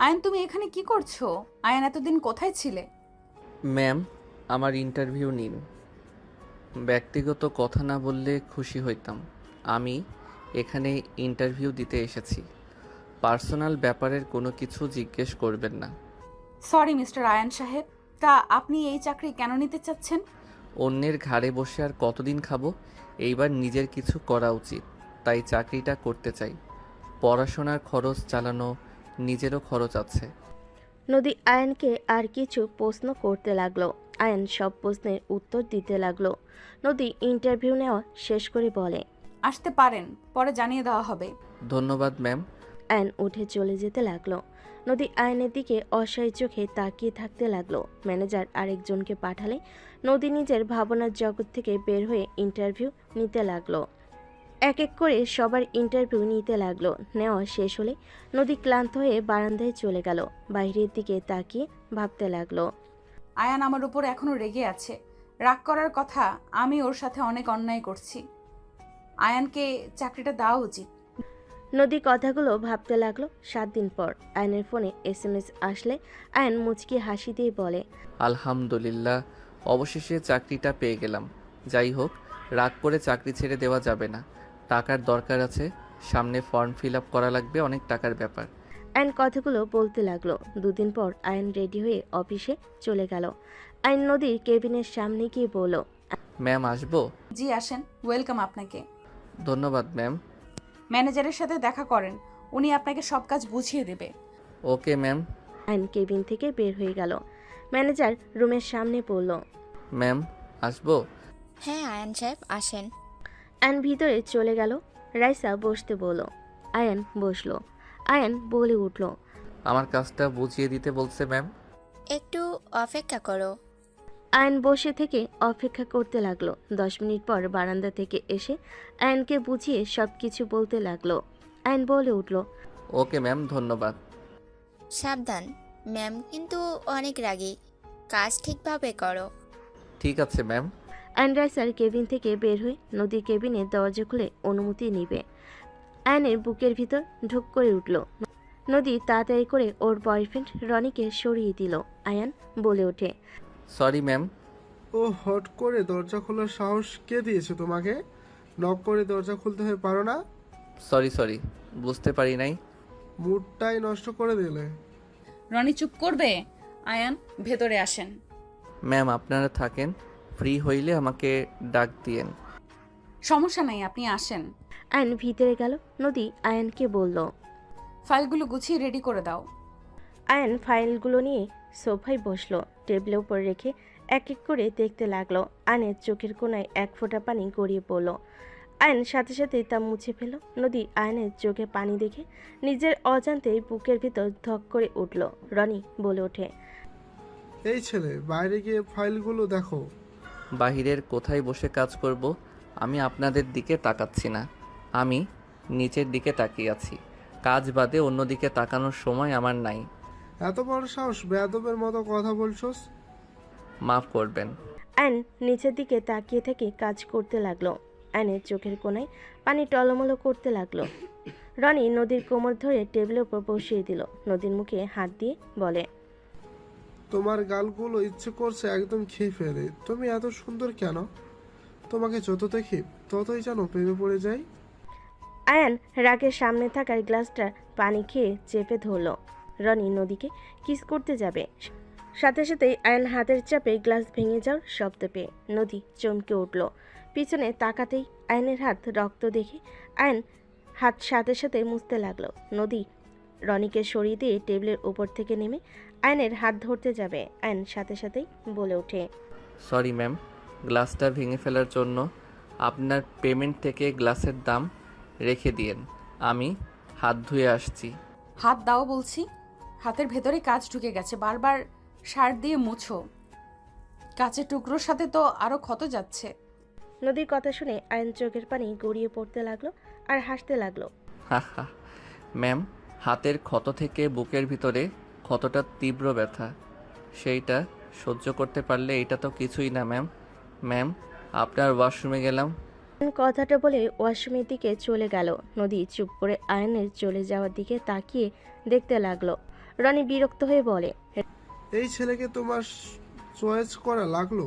আয়ান, তুমি এখানে কি করছো? আয়ান, এতদিন কোথায় ছিলে? ম্যাম, আমার ইন্টারভিউ নিন। ব্যক্তিগত কথা না বললে খুশি হইতাম। আমি এখানে ইন্টারভিউ দিতে এসেছি। পার্সোনাল ব্যাপারের কোনো কিছু জিজ্ঞেস করবেন না। সরি মিস্টার আয়ান সাহেব, তা আপনি এই চাকরি কেন নিতে চাচ্ছেন? অন্যের ঘাড়ে বসে আর কতদিন খাবো? এইবার নিজের কিছু করা উচিত, তাই চাকরিটা করতে চাই। পড়াশোনার খরচ চালানো, নিজেরও খরচ আছে। নদী আয়নকে আর কিছু প্রশ্ন করতে লাগলো। আয়ন সব প্রশ্নের উত্তর দিতে লাগলো। নদী ইন্টারভিউ নেওয়া শেষ করে বলে, আসতে পারেন, পরে জানিয়ে দেওয়া হবে। ধন্যবাদ ম্যাম। আয়ন উঠে চলে যেতে লাগলো। নদী আয়নের দিকে অসহায় চোখে তাকিয়ে থাকতে লাগলো। ম্যানেজার আরেকজনকে পাঠালে নদী নিজের ভাবনার জগৎ থেকে বের হয়ে ইন্টারভিউ নিতে লাগলো। এক এক করে সবার ইন্টারভিউ নিতে লাগলো। নেওয়া শেষ হলে নদী ক্লান্ত হয়ে বারান্দায় চলে গেল। বাইরের দিকে তাকিয়ে ভাবতে লাগলো। আয়ান আমার উপর এখনো রেগে আছে। রাগ করার কথা, আমি ওর সাথে অনেক অন্যায় করছি। আয়ানকে চাকরিটা দেওয়া উচিত। নদী কথাগুলো ভাবতে লাগলো। 7 দিন পর আয়নের ফোনে SMS আসলে আয়ন মুচকি হাসি দিয়ে বলে, আলহামদুলিল্লাহ, অবশেষে চাকরিটা পেয়ে গেলাম। যাই হোক, রাগ করে চাকরি ছেড়ে দেওয়া যাবে না। টাকার দরকার আছে, সামনে ফর্ম ফিল আপ করা লাগবে, অনেক টাকার ব্যাপার। আয়ন কথাগুলো বলতে লাগলো। 2 দিন পর আয়ন রেডি হয়ে অফিসে চলে গেল। আয়ন নদীর কেবিনের সামনে গিয়ে বলল, ম্যাম, আসবো? জি আসেন, ওয়েলকাম আপনাকে। ধন্যবাদ ম্যাম। ম্যানেজারের সাথে দেখা করেন, উনি আপনাকে সব কাজ বুঝিয়ে দেবে। Okay ma'am. আয়ন কেবিন থেকে বের হয়ে গেল। ম্যানেজার রুমের সামনে পড়ল। ম্যাম, আসবো? হ্যাঁ আয়ান সাহেব আসেন। আয়ন ভিতরে চলে গেল। রাইসা বসতে বলল। আয়ন বসলো। আয়ন বলে উঠল, আমার কাজটা বুঝিয়ে দিতে বলছে ম্যাম। একটু অপেক্ষা করো। আয়ন বসে থেকে অপেক্ষা করতে লাগলো। 10 মিনিট পর বারান্দা থেকে এসে আয়নকে বুঝিয়ে সবকিছু বলতে লাগলো। আয়ন বলে উঠল, ওকে ম্যাম, ধন্যবাদ। সাবধান, ম্যাম কিন্তু অনেক রাগী, কাজ ঠিকভাবে করো। ঠিক আছে ম্যাম। আয়ন রাইসার কেবিন থেকে বের হয়ে নদীর কেবিনের দরজা খুলে অনুমতি নিবে। আয়নের বুকের ভিতর ঢুক করে উঠল। নদী তাড়াতাড়ি করে ওর বয়ফ্রেন্ড রনিকে সরিয়ে দিল। আয়ান বলে ওঠে, সরি ম্যাম। ও হট করে দরজা খোলার সাহস কে দিয়েছে তোমাকে? নক করে দরজা খুলতে হয়ে পারো না? সরি, বুঝতে পারি নাই। মুডটাই নষ্ট করে দিলে। রনি চুপ করবে? আয়ান, ভেতরে আসেন। ম্যাম, আপনারা থাকেন, ফ্রি হইলে আমাকে ডাক দিয়েন। সমস্যা নাই, আপনি আসেন। আয়ন ভিতরে গেল। নদী আয়নকে বলল। ফাইলগুলো গুছিয়ে রেডি করে দাও। আয়ন ফাইলগুলো নিয়ে সোফায় বসলো। টেবিলের উপর রেখে এক এক করে দেখতে লাগলো। আয়নের চোখের কোণায় এক ফোঁটা পানি গড়িয়ে পড়ল। আয়ন সাথে সাথে তা মুছে ফেল। নদী আয়নের চোখে পানি দেখে নিজের অজান্তেই বুকের ভিতর ধক করে উঠল। রনি বলে ওঠে, এই ছেলে, বাইরে গিয়ে ফাইলগুলো দেখো। বাহিরের কোথায় বসে কাজ করব? আমি আপনাদের দিকে তাকাচ্ছি না, আমি নিচের দিকে তাকিয়ে আছি। কাজ বাদে অন্যদিকে তাকানোর সময় আমার নাই। এত বড় সাহস, বেয়াদবের মতো কথা বলছোস। মাফ করবেন। আয়ন নিচের দিকে তাকিয়ে থেকে কাজ করতে লাগলো। আয়নের চোখের কোণায় পানি টলমলো করতে লাগলো। রনি নদীর কোমর ধরে টেবিলের উপর বসিয়ে দিল। নদীর মুখে হাত দিয়ে বলে, তোমার গালগুলো ইচ্ছে করছে একদম খেয়ে ফেলে। তুমি এত সুন্দর কেন? তোমাকে যত দেখি ততই যেন প্রেমে পড়ে যাই। আয়ান রাগের সামনে থাকার গ্লাসটা পানি খেয়ে চেপে ধরল। রনি নদীকে কিস করতে যাবে, সাথে সাথেই আয়ান হাতের চাপে গ্লাস ভেঙে যাওয়ার শব্দ পেয়ে নদী চমকে উঠল। পিছনে তাকাতেই আয়নের হাত রক্ত দেখে আয়ন হাত সাথে সাথে মুছতে লাগলো। নদী রনিকে সরিয়ে দিয়ে টেবিলের উপর থেকে নেমে আয়নের হাত ধরতে যাবে। আয়ন সাথে সাথেই বলে ওঠে, সরি ম্যাম, গ্লাসটা ভেঙে ফেলার জন্য। আপনার পেমেন্ট থেকে গ্লাসের দাম রেখে দিয়েন, আমি হাত ধুয়ে আসছি। হাত দাও বলছি। হাতের ভেতরে কাজ ঢুকে গেছে, বারবার সার দিয়ে মুছো। কাচের টুকরোর সাথে তো আরো ক্ষত যাচ্ছে। নদীর কথা শুনে আয়ন চোখের পানি গড়িয়ে পড়তে লাগলো আর হাসতে লাগলো। হা হা। ম্যাম, হাতের ক্ষত থেকে বুকের ভিতরে ক্ষতটা তীব্র ব্যথা, সেইটা সহ্য করতে পারলে এটা তো কিছুই না ম্যাম। ম্যাম, আপনার ওয়াশরুমে গেলাম। কথাটা বলে ওয়াশরুমের দিকে চলে গেল। নদী চুপ করে আয়নের চলে যাওয়ার দিকে তাকিয়ে দেখতে লাগলো। রনি বিরক্ত হয়ে বলে, এই ছেলেকে তোমার চয়েস করা লাগলো?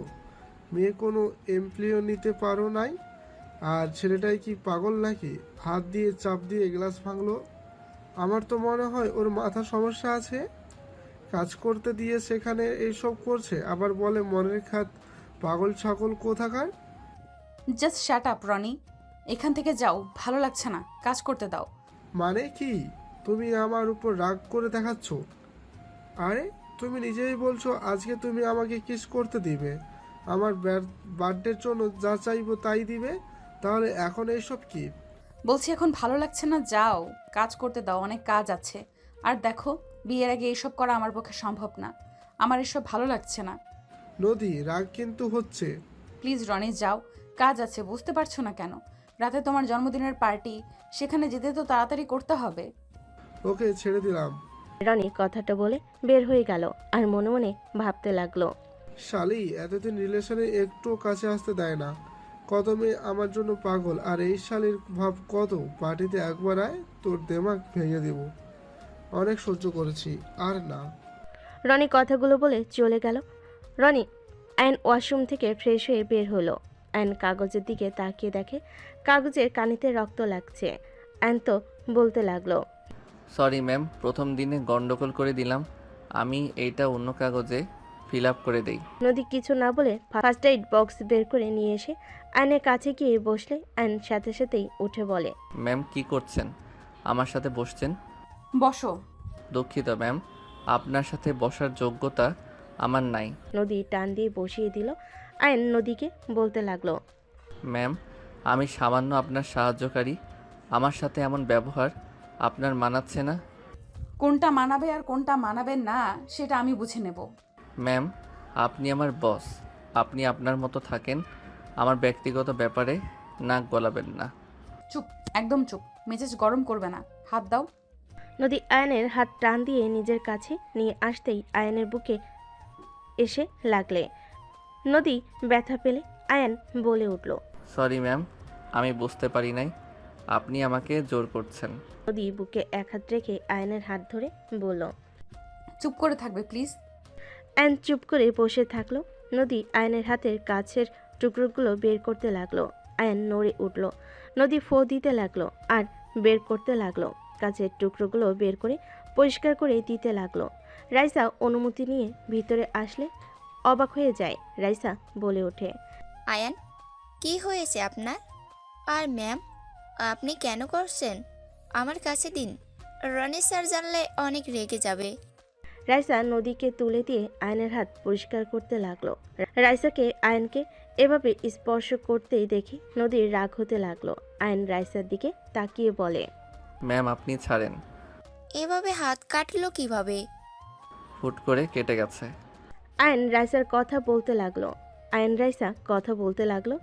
মেয়ে কোনো এমপ্লয়ও নিতে পারো নাই? আর ছেলেটাই কি পাগল নাকি? হাত দিয়ে চাপ দিয়ে গ্লাস ভাঙলো। আমার তো মনে হয় ওর মাথা সমস্যা আছে। কাজ করতে দিয়ে সেখানে এইসব করছে, আবার বলে মনের খাত। পাগল ছাগল কোথাকার। জাস্ট শাট আপ রনি, এখান থেকে যাও, ভালো লাগছে না, কাজ করতে দাও। মানে কি? তুমি আমার উপর রাগ করে দেখাচ্ছ? আরে তুমি নিজেই বলছো আজকে তুমি আমাকে কিস করতে দিবে, আমার বার্থডের জন্য যা চাইবো তাই দিবে, তাহলে এখন এইসব কি? বলছি এখন ভালো লাগছে না, যাও, কাজ করতে দাও, অনেক কাজ আছে। আর দেখো, বিয়ের আগে এসব করা আমার পক্ষে সম্ভব না। আমার এসব ভালো লাগছে না। নদী, রাগ কিন্তু হচ্ছে। প্লিজ রনি যাও, কাজ আছে, বুঝতে পারছো না কেন? রাতে তোমার জন্মদিনের পার্টি, সেখানে যেতে তো তাড়াতাড়ি করতে হবে। ওকে ছেড়ে দিলাম। রনি কথাটা বলে বের হয়ে গেল আর মনে মনে ভাবতে লাগলো। শালি এতদিন রিলেশনে একটু কাছে আসতে দেয় না। কত মেয়ে আমার জন্য পাগল, আর এই শালির ভাব কত। পার্টিতে একবার আয়, তোর দেমাগ ভেঙে দেব। অনেক সহ্য করেছি, আর না। রনি কথাগুলো বলে চলে গেল। রনি আয়ন ওয়াশরুম থেকে ফ্রেশ হয়ে বের হলো। আয়ন কাগজের দিকে তাকিয়ে দেখে কাগজের কানিতে রক্ত লাগছে। আয়ন তো বলতে লাগলো, সরি ম্যাম, প্রথম দিনে গন্ডগোল করে দিলাম। আমি এইটা অন্য কাগজে ফিল আপ করে দেই। নদী কিছু না বলে ফার্স্ট এইড বক্স বের করে নিয়ে এসে আয়নের কাছে গিয়ে বসলে আয়ন সাথে সাথেই উঠে বলে, ম্যাম কি করছেন? আমার সাথে বসছেন? বসো। দুঃখিত ম্যাম, আপনার সাথে বসার যোগ্যতা আমার নাই। নদী টান দিয়ে বসিয়ে দিল। আয়ন নদীকে বলতে লাগলো, ম্যাম, আমি সামান্য আপনার সাহায্যকারী। আমার সাথে এমন ব্যবহার আপনার মানাচ্ছে না। কোনটা মানাবে আর কোনটা মানাবে না সেটা আমি বুঝে নেব। ম্যাম, আপনি আমার বস। আপনি আপনার মতো থাকেন। আমার ব্যক্তিগত ব্যাপারে নাক গলাবেন না। চুপ, একদম চুপ, মেজাজ গরম করবে না, হাত দাও। নদী আয়নের হাত টান দিয়ে নিজের কাছে নিয়ে আসতেই আয়নের বুকে এসে লাগলে। নদী ব্যথা পেলে আয়ন বলে উঠল। সরি ম্যাম, আমি বুঝতে পারি নাই আপনি আমাকে জোর করছেন। নদী বুকে এক হাত রেখে আয়নের হাত ধরে বলল। চুপ করে থাকবে প্লিজ। আয়ন চুপ করে বসে থাকলো। নদী আয়নের হাতের কাছের টুকরোগুলো বের করতে লাগলো। আয়ন নড়ে উঠল। নদী ফো দিতে লাগলো আর বের করতে লাগলো। কাছের টুকরোগুলো বের করে পরিষ্কার করে দিতে লাগলো। রাইসা অনুমতি নিয়ে ভিতরে আসলে অবাক হয়ে যায়। রাইসা বলে ওঠে, আয়ান, কি হয়েছে আপনার? আর ম্যাম, আপনি কেন করছেন? আমার কাছে দিন, রনি স্যার জানলে অনেক রেগে যাবে। রাইসা নদীকে তুলে দিয়ে আয়নের হাত পরিষ্কার করতে লাগলো। রাইসাকে আয়নকে এভাবে স্পর্শ করতেই দেখি নদীর রাগ হতে লাগলো। আয়ন রাইসার দিকে তাকিয়ে বলে, ম্যাম আপনি ছাড়েন। এভাবে হাত কাটলো কিভাবে? হুট করে কেটে গেছে। আয়ন রাইসার কথা বলতে লাগলো।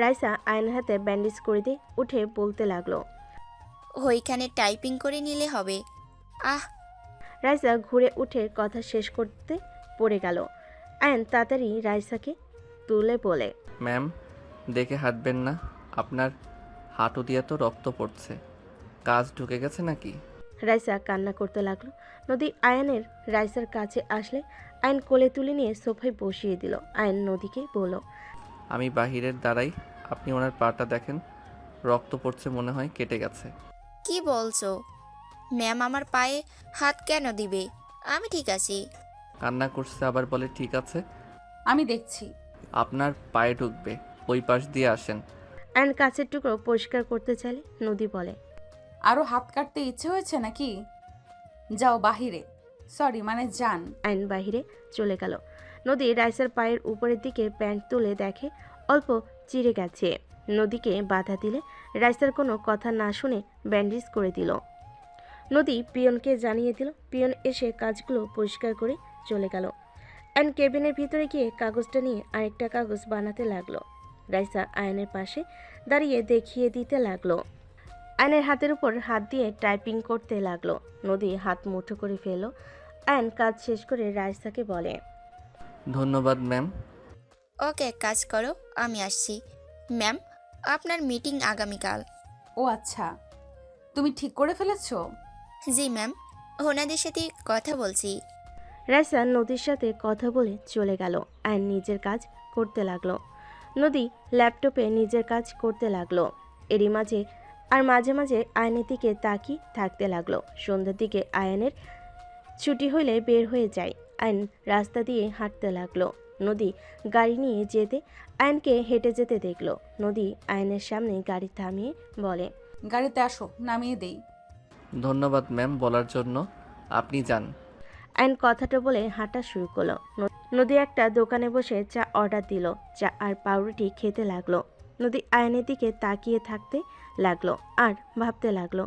রাইসা আয়নের হাতে ব্যান্ডেজ করে দিয়ে উঠে বলতে লাগলো। ওইখানে টাইপিং করে নিলে হবে। আহ, রাইসা ঘুরে উঠে কথা শেষ করতে পড়ে গেল। আয়ন তাড়াতাড়ি রাইসাকে তুলে বলে, ম্যাম দেখে হাঁটবেন না, আপনার হাঁটু দিয়ে তো রক্ত পড়ছে। কাজ ঢুকে গেছে নাকি? রাইসা কান্না করতে লাগলো। নদী আয়নের রাইসার কাছে আসলে আয়ন কোলে তুলে নিয়ে সোফায় বসিয়ে দিল। আয়ন নদীকে বলল, আমি বাহিরের দাঁড়াই, আপনি ওনার পাটা দেখেন, রক্ত পড়ছে, মনে হয় কেটে গেছে। কি বলছো? ম্যাম আমার পায়ে হাত কেন দিবে? আমি ঠিক আছি। কান্না করছে আবার বলে ঠিক আছে। আমি দেখছি। আপনার পায়ে ঢুকবে, ওই পাশ দিয়ে আসেন। আয়ন কাছের টুকরো পরিষ্কার করতে চাইলে নদী বলে, আরও হাত কাটতে ইচ্ছে হয়েছে নাকি? যাও বাহিরে, সরি মানে যান। আয়ন বাহিরে চলে গেল। নদী রাইসার পায়ের উপরের দিকে প্যান্ট তুলে দেখে অল্প চিড়ে গেছে। নদীকে বাধা দিলে রাইসার কোনো কথা না শুনে ব্যান্ডেজ করে দিল। নদী পিয়নকে জানিয়ে দিল। পিয়ন এসে কাজগুলো পরিষ্কার করে চলে গেল। আয়ন কেবিনের ভিতরে গিয়ে কাগজটা নিয়ে আরেকটা কাগজ বানাতে লাগলো। রাইসা আয়নের পাশে দাঁড়িয়ে দেখিয়ে দিতে লাগলো। আয়নের হাতের উপর হাত দিয়ে টাইপিং করতে লাগলো। নদী হাত মুঠো করে ফেলল। আয়ন কাজ শেষ করে রাইসাকে বলে, ধন্যবাদ ম্যাম। ওকে, কাজ করো, আমি আসছি। ম্যাম, আপনার মিটিং আগামীকাল। ও আচ্ছা, তুমি ঠিক করে ফেলেছো? জি ম্যাম, ওনাদের সাথে কথা বলছি। রাইসা নদীর সাথে কথা বলে চলে গেল। আয়ন নিজের কাজ করতে লাগলো। নদী ল্যাপটপে নিজের কাজ করতে লাগলো। এরই মাঝে মাঝে মাঝে আয়নের দিকে তাকিয়ে থাকতে লাগলো। সন্ধ্যার দিকে আয়নের ছুটি হলে বের হয়ে যায়। আয়ন রাস্তা দিয়ে হাঁটতে লাগলো। নদী গাড়ি নিয়ে যেতে আয়নকে হেঁটে যেতে দেখলো। নদী আয়নের সামনে গাড়ি থামিয়ে বলে, গাড়িতে আসো, নামিয়ে দেই। ধন্যবাদ ম্যাম বলার জন্য। আপনি যান। আয়ন কথাটা বলে হাঁটা শুরু করলো। নদী একটা দোকানে বসে চা অর্ডার দিল। চা আর পাউরুটি খেতে লাগলো। নদী আয়নের দিকে তাকিয়ে থাকতে লাগলো আর ভাবতে লাগলো।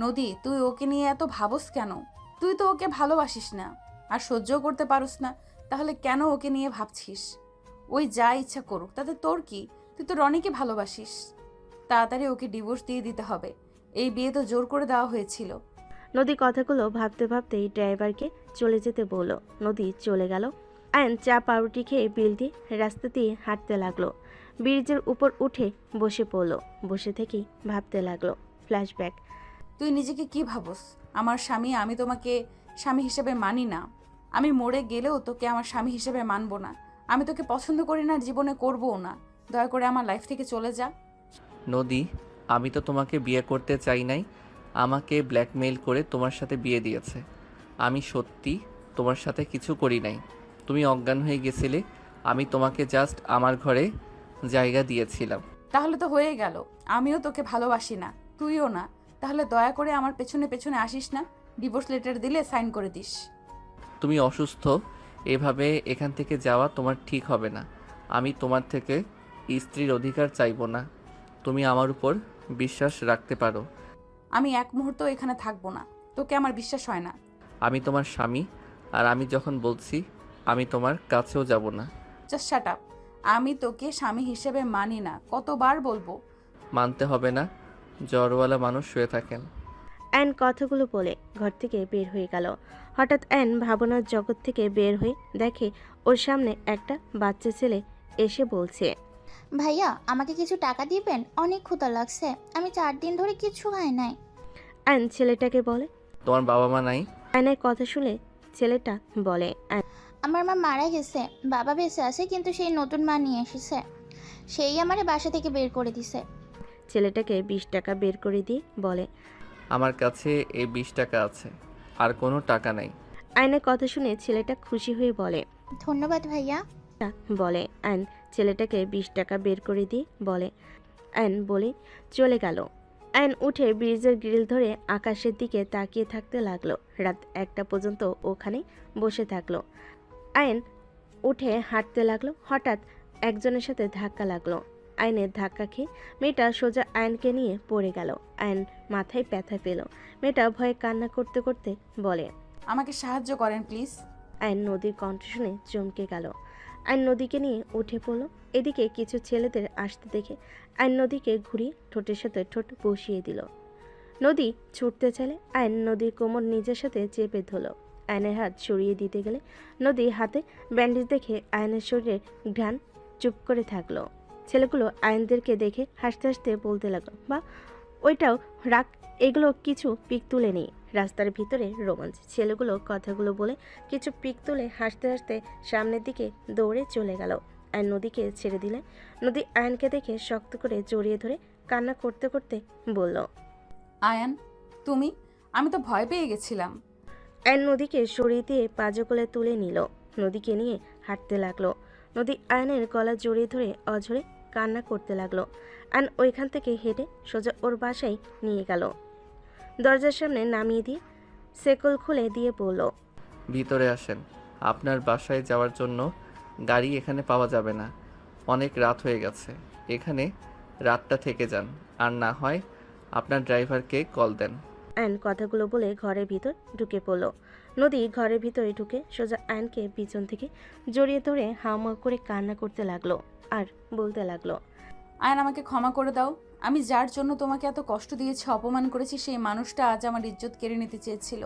নদী, তুই ওকে নিয়ে এত ভাবস কেন? তুই তো ওকে ভালোবাসিস না আর সহ্যও করতে পারস না, তাহলে কেন ওকে নিয়ে ভাবছিস? ওই যা ইচ্ছা করুক, তাতে তোর কি? তুই তো রনিকে ভালোবাসিস। তাড়াতাড়ি ওকে ডিভোর্স দিয়ে দিতে হবে। এই বিয়ে তো জোর করে দেওয়া হয়েছিল। নদী কথাগুলো ভাবতে ভাবতেই ড্রাইভারকে চলে যেতে বলল। নদী চলে গেল। আয়ন চা পাউরুটি খেয়ে বিল দিয়ে রাস্তা দিয়ে হাঁটতে লাগলো। ব্রিজের উপর উঠে বসে পড়লো। বসে থেকেই ভাবতে লাগলো। ফ্ল্যাশব্যাক। তুই নিজেকে কি ভাবস? আমার স্বামী, আমি তোমাকে স্বামী হিসেবে মানি না। আমি মরে গেলেও তোকে আমার স্বামী হিসেবে মানবো না। আমি তোকে পছন্দ করি না, জীবনে করবও না। দয়া করে আমার লাইফ থেকে চলে যা। নদী, আমি তো তোমাকে বিয়ে করতে চাই নাই। আমাকে ব্ল্যাকমেইল করে তোমার সাথে বিয়ে দিয়েছে। আমি সত্যি তোমার সাথে কিছু করি নাই। তুমি অজ্ঞান হয়ে গেছিলে। আমি তোমাকে জাস্ট আমার ঘরে জায়গা দিয়েছিলাম। তাহলে তো হয়ে গেল। আমিও তোকে ভালোবাসি না, তুইও না। তাহলে দয়া করে আমার পেছনে পেছনে আসিস না। ডিভোর্স লেটার দিলে সাইন করে দিস। তুমি অসুস্থ, এভাবে এখান থেকে যাওয়া তোমার ঠিক হবে না। আমি তোমার থেকে স্ত্রীর অধিকার চাইবো না। তুমি আমার উপর বিশ্বাস রাখতে পারো। আমি এক মুহূর্ত এখানে থাকবো না। তোকে আমার বিশ্বাস হয় না। আমি তোমার স্বামী, আর আমি যখন বলছি আমি তোমার কাছেও যাব না। Just shut up. আমি তোকে স্বামী হিসেবে মানি না, কতবার বলবো? মানতে হবে না, জ্বরওয়ালা মানুষ শুয়ে থাকেন। অ্যান কথাগুলো বলে ঘর থেকে বের হয়ে গেল। হঠাৎ অ্যান ভাবনার জগৎ থেকে বের হয়ে দেখে ওর সামনে একটা বাচ্চা ছেলে এসে বলছে, ভাইয়া আমাকে কিছু টাকা দিবেন, অনেক ক্ষুধা লাগছে, আমি 4 দিন ধরে কিছু খাই নাই। অ্যান ছেলেটাকে বলে। তোমার বাবা মা নাই? অ্যানের কথা শুনে ছেলেটা বলে, আমার মা মারা গেছে, বাবা বেঁচে আছে কিন্তু সেই নতুন মা নিয়ে এসেছে, সেই আমারে বাসা থেকে বের করে দিছে। ছেলেটাকে 20 টাকা বের করে দিয়ে বলে, আমার কাছে এই 20 টাকা আছে, আর কোনো টাকা নাই। আয়নের কথা শুনে ছেলেটা খুশি হয়ে বলে, ধন্যবাদ ভাইয়া। বলে আয়ন ছেলেটাকে 20 টাকা বের করে দিয়ে বলে। আয়ন বলে চলে গেল। আয়ন উঠে ব্রিজের গ্রিল ধরে আকাশের দিকে তাকিয়ে থাকতে লাগলো। রাত 1টা পর্যন্ত ওখানে বসে থাকলো। আয়ন উঠে হাঁটতে লাগলো। হঠাৎ একজনের সাথে ধাক্কা লাগলো। আয়নের ধাক্কা খেয়ে মেয়েটা সোজা আয়নকে নিয়ে পড়ে গেল। আয়ন মাথায় ব্যথা পেল। মেয়েটা ভয়ে কান্না করতে করতে বলে, আমাকে সাহায্য করেন প্লিজ। আয়ন নদীর কণ্ঠ শুনে চমকে গেল। আয়ন নদীকে নিয়ে উঠে পড়ল। এদিকে কিছু ছেলেদের আসতে দেখে আয়ন নদীকে ঘুরিয়ে ঠোঁটের সাথে ঠোঁট বসিয়ে দিল। নদী ছুটতে চাইলে আয়ন নদীর কোমর নিজের সাথে চেপে ধরল। আয়নের হাত সরিয়ে দিতে গেলে নদী হাতে ব্যান্ডেজ দেখে আয়নের শরীরে ঘ্রাণ চুপ করে থাকলো। ছেলেগুলো আয়নদেরকে দেখে হাসতে হাসতে বলতে লাগলো, বা ওইটাও রাগ, এগুলো কিছু পিক তুলে নেই। রাস্তার ভিতরে রোমাঞ্চ। ছেলেগুলো কথাগুলো বলে কিছু পিক তুলে হাসতে হাসতে সামনের দিকে দৌড়ে চলে গেল। আয়ন নদীকে ছেড়ে দিলে নদী আয়নকে দেখে শক্ত করে জড়িয়ে ধরে কান্না করতে করতে বলল, আয়ান, তুমি? আমি তো ভয় পেয়ে গেছিলাম। আয়ন নদীকে সরিয়ে দিয়ে পাজকলে তুলে নিল। নদীকে নিয়ে হাঁটতে লাগলো। নদী আয়নের গলা জড়িয়ে ধরে অঝরে কান্না করতে লাগলো। আয়ন ওইখান থেকে হেঁটে সোজা ওর বাসায় নিয়ে গেল। দরজার সামনে নামিয়ে দিয়ে সেকল খুলে দিয়ে বলল, ভিতরে আসেন। আপনার বাসায় যাওয়ার জন্য গাড়ি এখানে পাওয়া যাবে না, অনেক রাত হয়ে গেছে। এখানে রাতটা থেকে যান, আর না হয় আপনার ড্রাইভারকে কল দেন। আয়ন কথাগুলো বলে ঘরের ভিতর ঢুকে পড়ল। নদী ঘরের ভিতরে ঢুকে সোজা আয়নকে পিছন থেকে জড়িয়ে ধরে হাউমাউ করে কান্না করতে লাগলো আর বলতে লাগলো, আয়ান, আমাকে ক্ষমা করে দাও। আমি যার জন্য তোমাকে এত কষ্ট দিয়েছি, অপমান করেছি, সেই মানুষটা আজ আমার ইজ্জত কেড়ে নিতে চেয়েছিল।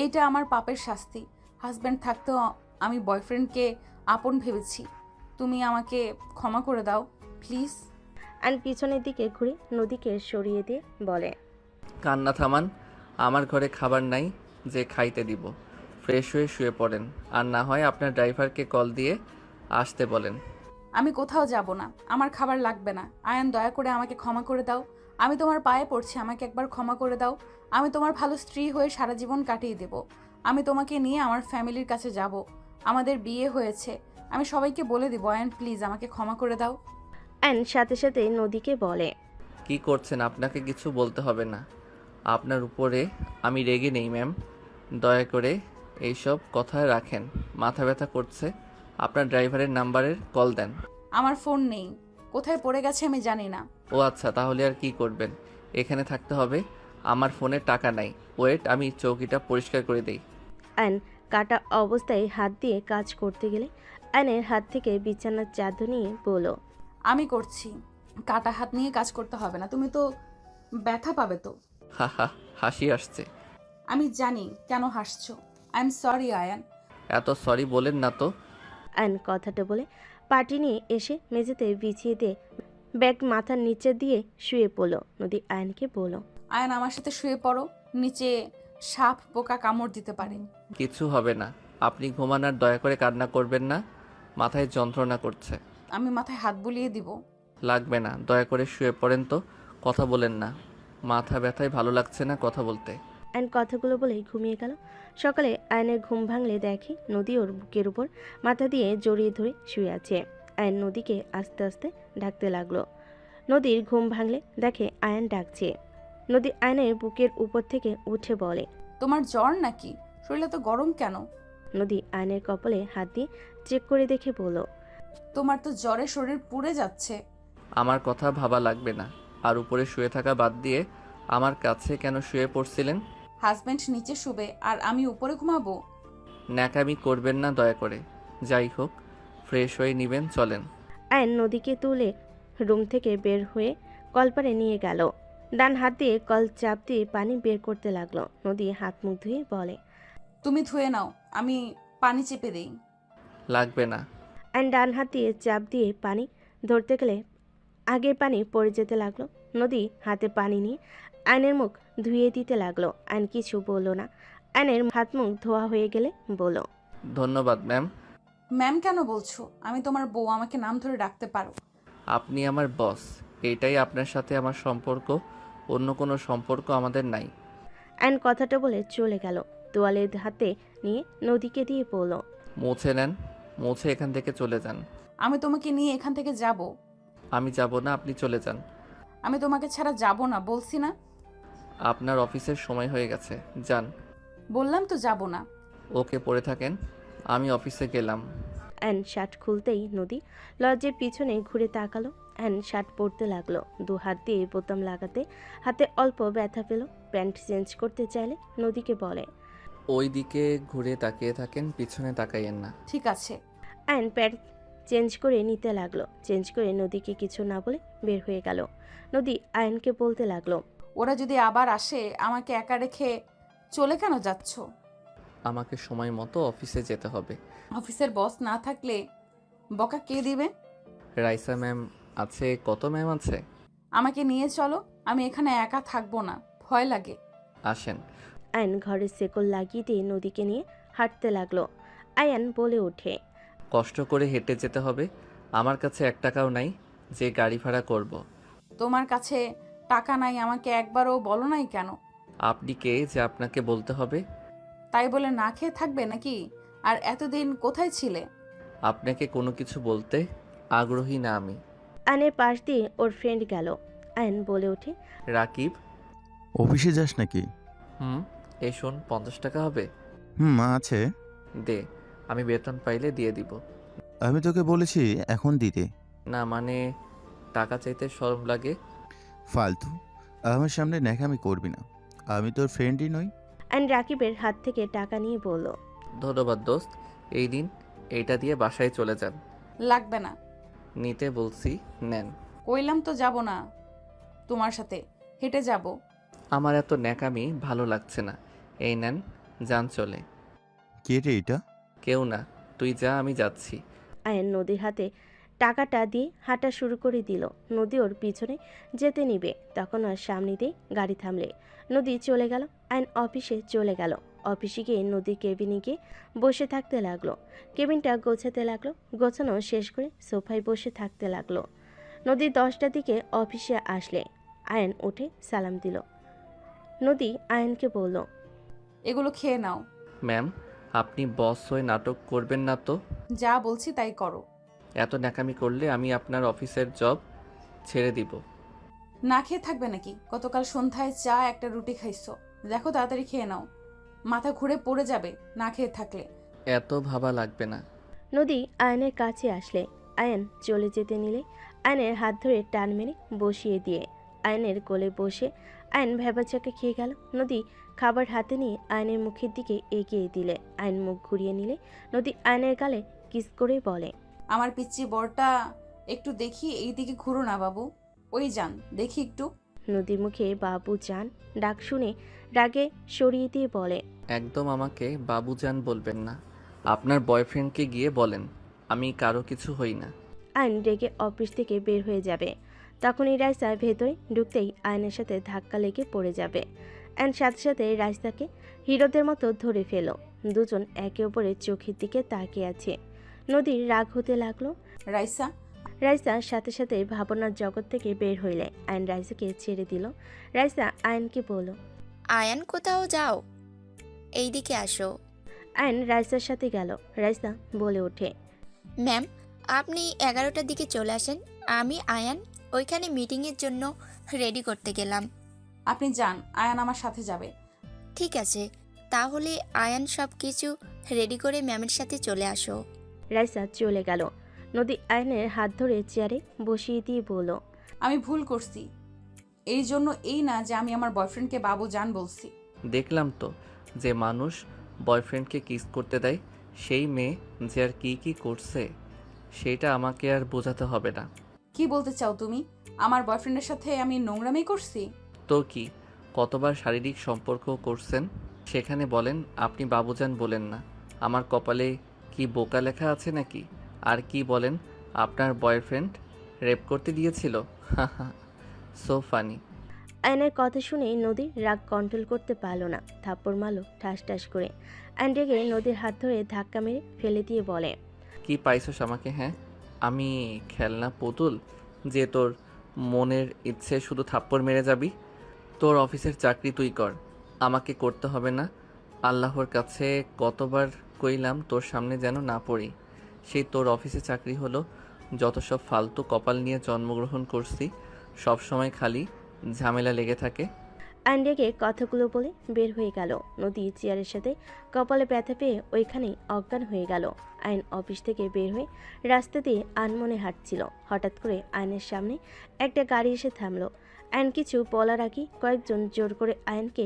এইটা আমার পাপের শাস্তি। হাজব্যান্ড থাকতেও আমি বয়ফ্রেন্ডকে আপন ভেবেছি। তুমি আমাকে ক্ষমা করে দাও প্লিজ। আয়ন পিছনের দিকে ঘুরে নদীকে সরিয়ে দিয়ে বলে, কান্না থামান। আমার ঘরে খাবার নাই, যে খাইতে দিব। ফ্রেশ হয়ে শুয়ে পড়েন, আর না হয় আপনার ড্রাইভারকে কল দিয়ে আসতে বলেন। আমি কোথাও যাব না, আমার খাবার লাগবে না। আয়ান, দয়া করে আমাকে ক্ষমা করে দাও। আমি তোমার পায়ে পড়ছি, আমাকে একবার ক্ষমা করে দাও। আমি তোমার ভালো স্ত্রী হয়ে সারা জীবন কাটিয়ে দেব। আমি তোমাকে নিয়ে আমার ফ্যামিলির কাছে যাব। আমাদের বিয়ে হয়েছে, আমি সবাইকে বলে দেবো। আয়ান প্লিজ আমাকে ক্ষমা করে দাও। আয়ন সাথে সাথে নদীকে বলে, কি করছেন? আপনাকে কিছু বলতে হবে না। আপনার উপরে আমি রেগে নেই ম্যাম। দয়া করে এইসব কথা রাখেন। মাথা ব্যথা করছে। আপনার ড্রাইভারের নাম্বারের কল দেন। আমার ফোন নেই, কোথায় পড়ে গেছে আমি জানি না। ও আচ্ছা, তাহলে আর কি করবেন? এখানে থাকতে হবে। আমার ফোনে টাকা নাই। ওয়েট, আমি চৌকিটা পরিষ্কার করে দেই। আয়ন কাটা অবস্থায় হাত দিয়ে কাজ করতে গেলে আয়নের হাত থেকে বিছানার চাদর নিয়ে বলল, আমি করছি। কাটা হাত নিয়ে কাজ করতে হবে না, তুমি তো ব্যথা পাবে তো। হা হা, হাসি আসছে। আমি জানি কেন হাসছো। I am sorry Ayaan. এত সরি বলেন না তো। আয়ন কথাটা বলে পাটি নিয়ে এসে মেঝেতে বিছিয়ে দিয়ে ব্যাগ মাথার নিচে দিয়ে শুয়ে পড়ল। নদী আয়নকে বলল, আয়ান আমার সাথে শুয়ে পড়ো, নিচে সাপ পোকা কামড় দিতে পারে। কিছু হবে না। আপনি ঘুমান আর দয়া করে কান্না করবেন না। মাথায় যন্ত্রণা করছে। আমি মাথায় হাত বুলিয়ে দিব। লাগবে না, দয়া করে শুয়ে পড়েন তো। কথা বলেন না। মাথা ব্যথায় ভালো লাগছে না কথা বলতে। আয়ন কথাগুলো বলেই ঘুমিয়ে গেল। সকালে আয়নের ঘুম ভাঙলে দেখে নদী ওর বুকের উপর মাথা দিয়ে জড়িয়ে ধরে শুয়ে আছে। আয়ন নদীকে আস্তে আস্তে ডাকতে লাগলো। নদীর ঘুম ভাঙলে দেখে আয়ন ডাকছে। নদী আয়নের বুকের উপর থেকে উঠে বলে, তোমার জ্বর নাকি? শরীরে তো গরম কেন? নদী আয়নের কপালে হাত দিয়ে চেক করে দেখে বলল, তোমার তো জ্বরে শরীর পুড়ে যাচ্ছে। আমার কথা ভাবা লাগবে না। আর উপরে শুয়ে থাকা বাদ দিয়ে আমার কাছে কেন শুয়ে পড়ছিলেন? হাজবেন্ড নিচে শুবে আর আমি উপরে ঘুমাবো? ন্যাকামি করবেন না দয়া করে। যাই হোক, ফ্রেশ হয়ে নিবেন, চলেন। আয়ন নদীকে তুলে রুম থেকে বের হয়ে কলপারে নিয়ে গেল। ডান হাত দিয়ে কল চাপ দিয়ে পানি বের করতে লাগলো। নদী হাত মুখ ধুয়ে বলে, তুমি ধুয়ে নাও, আমি পানি চেপে দেই। লাগবে না। আয়ন ডান হাত দিয়ে চাপ দিয়ে পানি ধরতে গেলে আগের পানি পড়ে যেতে লাগলো। নদী হাতে পানি নিয়ে আয়নের মুখ ধুয়ে দিতে লাগলো। আয়ন কিছু বলল না। আয়নের হাত মুখ ধোয়া হয়ে গেলে বলল, ধন্যবাদ ম্যাম। ম্যাম কেন বলছো? আমি তোমার বউ, আমাকে নাম ধরে ডাকতে পারো। আপনি আমার বস। এটাই আপনার সাথে আমার সম্পর্ক। অন্য কোনো সম্পর্ক আমাদের নাই। আয়ন কথাটা বলে চলে গেল। তোয়ালে হাতে নিয়ে নদীকে দিয়ে বলল, মুছে নেন, মুছে এখান থেকে চলে যান। আমি তোমাকে নিয়ে এখান থেকে যাব। আমি যাব না, আপনি চলে যান। আমি তোমাকে ছাড়া যাব না, বলছি না? আপনার অফিসের সময় হয়ে গেছে, যান। বললাম তো যাব না। ওকে, পড়ে থাকেন, আমি অফিসে গেলাম। অ্যান শার্ট খুলতেই নদী লজ্জের পিছনে ঘুরে তাকালো। অ্যান শার্ট পরতে লাগলো। দু হাত দিয়ে বোতাম লাগাতে হাতে অল্প ব্যথা পেল। প্যান্ট চেঞ্জ করতে চাইলে নদীকে বলে, ওই দিকে ঘুরে তাকিয়ে থাকেন, পিছনে তাকাইয়েন না। ঠিক আছে। অ্যান প্যান্ট চেঞ্জ করে নিতে লাগলো। চেঞ্জ করে নদীকে কিছু না বলে বের হয়ে গেল। নদী আয়নকে বলতে লাগলো, ওরা যদি আবার আসে আমাকে একা রেখে চলে কেন যাচ্ছ? আমাকে সময় মতো অফিসে যেতে হবে। অফিসের বস না থাকলে বকা কে দিবে? রাইসা ম্যাম আছে। কত ম্যাম আছে? আমাকে নিয়ে চলো, আমি এখানে একা থাকবো না, ভয় লাগে। আসেন। আয়ন ঘরের শেকল লাগিয়ে দিয়ে নদীকে নিয়ে হাঁটতে লাগলো। আয়ান বলে ওঠে, কষ্ট করে হেঁটে যেতে হবে। আমার কাছে 1 টাকাও নাই যে গাড়ি ভাড়া করব। তোমার কাছে টাকা নাই আমাকে একবারও বলো নাই কেন? আপনি কে যে আপনাকে বলতে হবে? তাই বলে না খেয়ে থাকবে নাকি? আর এতদিন কোথায় ছিলে? আপনাকে কোনো কিছু বলতে আগ্রহী না আমি। আয়নের পাশ দিয়ে ওর ফ্রেন্ড গেল। আয়ন বলে ওঠে, রাকিব। অফিসে যাস নাকি? এই শোন, 50 টাকা হবে? আছে। দে, আমি বেতন পাইলে দিয়ে দিব। আমি তোকে বলেছি এখন দিতে। না মানে, টাকা চাইতে শরম লাগে। ফালতু আমার সামনে ন্যাকামি করবি না। আমি তোর ফ্রেন্ডই নই। আয়ন রাকিবের হাত থেকে টাকা নিয়ে বলল, ধন্যবাদ দোস্ত, এই দিন এইটা দিয়ে বাসায় চলে যান। লাগবে না। নিতে বলছি, নেন। কইলাম তো যাব না, তোমার সাথে হেঁটে যাব। আমার এত ন্যাকামি ভালো লাগছে না। এই নেন, যান চলে। কে রে এটা? কেউ না, তুই যা, আমি যাচ্ছি। আয়ন নদীর হাতে টাকাটা দিয়ে হাঁটা শুরু করে দিল। নদী ওর পিছনে যেতে নিবে, তখন আর সামনে দিয়ে গাড়ি থামলে। নদী চলে গেল। আয়ন অফিসে চলে গেল। অফিসে গিয়ে নদীর কেবিনে গিয়ে বসে থাকতে লাগলো। কেবিনটা গোছাতে লাগলো। গোছানো শেষ করে সোফায় বসে থাকতে লাগলো। নদী 10টার দিকে অফিসে আসলে আয়ান উঠে সালাম দিল। নদী আয়ানকে বলল, এগুলো খেয়ে নাও। ম্যাম, আপনি বস হয়ে নাটক করবেন না তো? যা বলছি তাই করো। এত ন্যাকামি করলে আমি আপনার অফিসের জব ছেড়ে দিব। না খেয়ে থাকবে নাকি? গতকাল সন্ধ্যায় চা একটা রুটি খাইছো। দেখো তাড়াতাড়ি খেয়ে নাও, মাথা ঘুরে পড়ে যাবে না খেয়ে থাকলে। এত ভাবা লাগবে না। নদী আয়নের কাছে আসলে আয়ন চলে যেতে নিলে আয়নের হাত ধরে টান মেরে বসিয়ে দিয়ে আয়নের কোলে বসে আয়ন ভেবাচাকা খেয়ে গেল। নদী খাবার হাতে নিয়ে আয়নের মুখের দিকে এগিয়ে দিলে আয়ন মুখ ঘুরিয়ে নিলে নদী আয়নের গালে কিস করে বলে, আমার পিচ্চি বরটা একটু দেখি, এই দিকে ঘুরো না বাবু। ওই যান দেখি একটু। নদীর মুখে বাবু জান ডাক শুনে রাগে সরিয়ে দিয়ে বলে, একদম আমাকে বাবুজান বলবেন না। আপনার বয়ফ্রেন্ডকে গিয়ে বলেন আমি কারো কিছু হই না। আয়ন রেগে অফিস থেকে বের হয়ে যাবে। তখনই রাইসা ভেতরে ঢুকতেই আয়নের সাথে ধাক্কা লেগে পড়ে যাবে। অ্যান্ড সাথে সাথে রাইসাকে হিরোদের মতো ধরে ফেল। দুজন একে অপরের চোখের দিকে তাকিয়ে আছে। নদীর রাগ হতে লাগলো। রাইসা, রাইসার সাথে সাথে ভাবনার জগৎ থেকে বের হইলে আয়ন রাইসাকে ছেড়ে দিল। রাইসা আয়নকে বলল, আয়ান কোথাও যাও, এইদিকে আসো। আয়ন রাইসার সাথে গেল। রাইসা বলে ওঠে, ম্যাম, আপনি 11টার দিকে চলে আসেন। আমি আয়ান ওইখানে মিটিংয়ের জন্য রেডি করতে গেলাম। আপনি যান, আয়ান আমার সাথে যাবে। ঠিক আছে, তাহলে আয়ান সব কিছু রেডি করে ম্যামের সাথে চলে আসো। রাইসা চলে গেল। নদী আয়নের হাত ধরে চেয়ারে বসিয়ে দিয়ে বলল, আমি ভুল করছি, এই জন্য এই না যে আমি আমার বয়ফ্রেন্ডকে বাবু জান বলছি। দেখলাম তো যে মানুষ বয়ফ্রেন্ডকে কিস করতে দেয়, সেই মেয়ে যে আর কি কি করছে সেটা আমাকে আর বোঝাতে হবে না। কি বলতে চাও তুমি? আমার বয়ফ্রেন্ডের সাথে আমি নোংরামি করছি? তো কি, কতবার শারীরিক সম্পর্ক করছেন সেখানে বলেন আপনি বাবুজান বলেন না। আমার কপালে কি বোকা লেখা আছে নাকি? আর কি বলেন আপনার বয়ফ্রেন্ড রেপ করতে দিয়েছিল? So funny. আয়নের কথা শুনে নদীর রাগ কন্ট্রোল করতে পারল না। থাপ্পড় মারল ঠাস ঠাস করে। আয়ন রেগে নদীর হাত ধরে ধাক্কা মেরে ফেলে দিয়ে বলে, কি পাইছস আমাকে? হ্যাঁ, আমি খেলনা পুতুল যে তোর মনের ইচ্ছে শুধু থাপ্পড় মেরে যাবি? তোর অফিসের চাকরি তুই কর, আমাকে করতে হবে না। আল্লাহর কাছে কতবার কইলাম তোর সামনে যেন না পড়ি। সেই তোর অফিসে চাকরি হলো, যত সব ফালতু কপাল নিয়ে জন্মগ্রহণ করছি, সব সময় খালি ঝামেলা লেগে থাকে। আয়ন রেগে কথাগুলো বলে বের হয়ে গেল। নদী চেয়ারের সাথে কপালে ব্যথা পেয়ে ওইখানেই অজ্ঞান হয়ে গেল। আয়ন অফিস থেকে বের হয়ে রাস্তা দিয়ে আনমনে হাঁটছিল। হঠাৎ করে আয়নের সামনে একটা গাড়ি এসে থামলো। আয়ন কিছু বলার আগে কয়েকজন জোর করে আয়নকে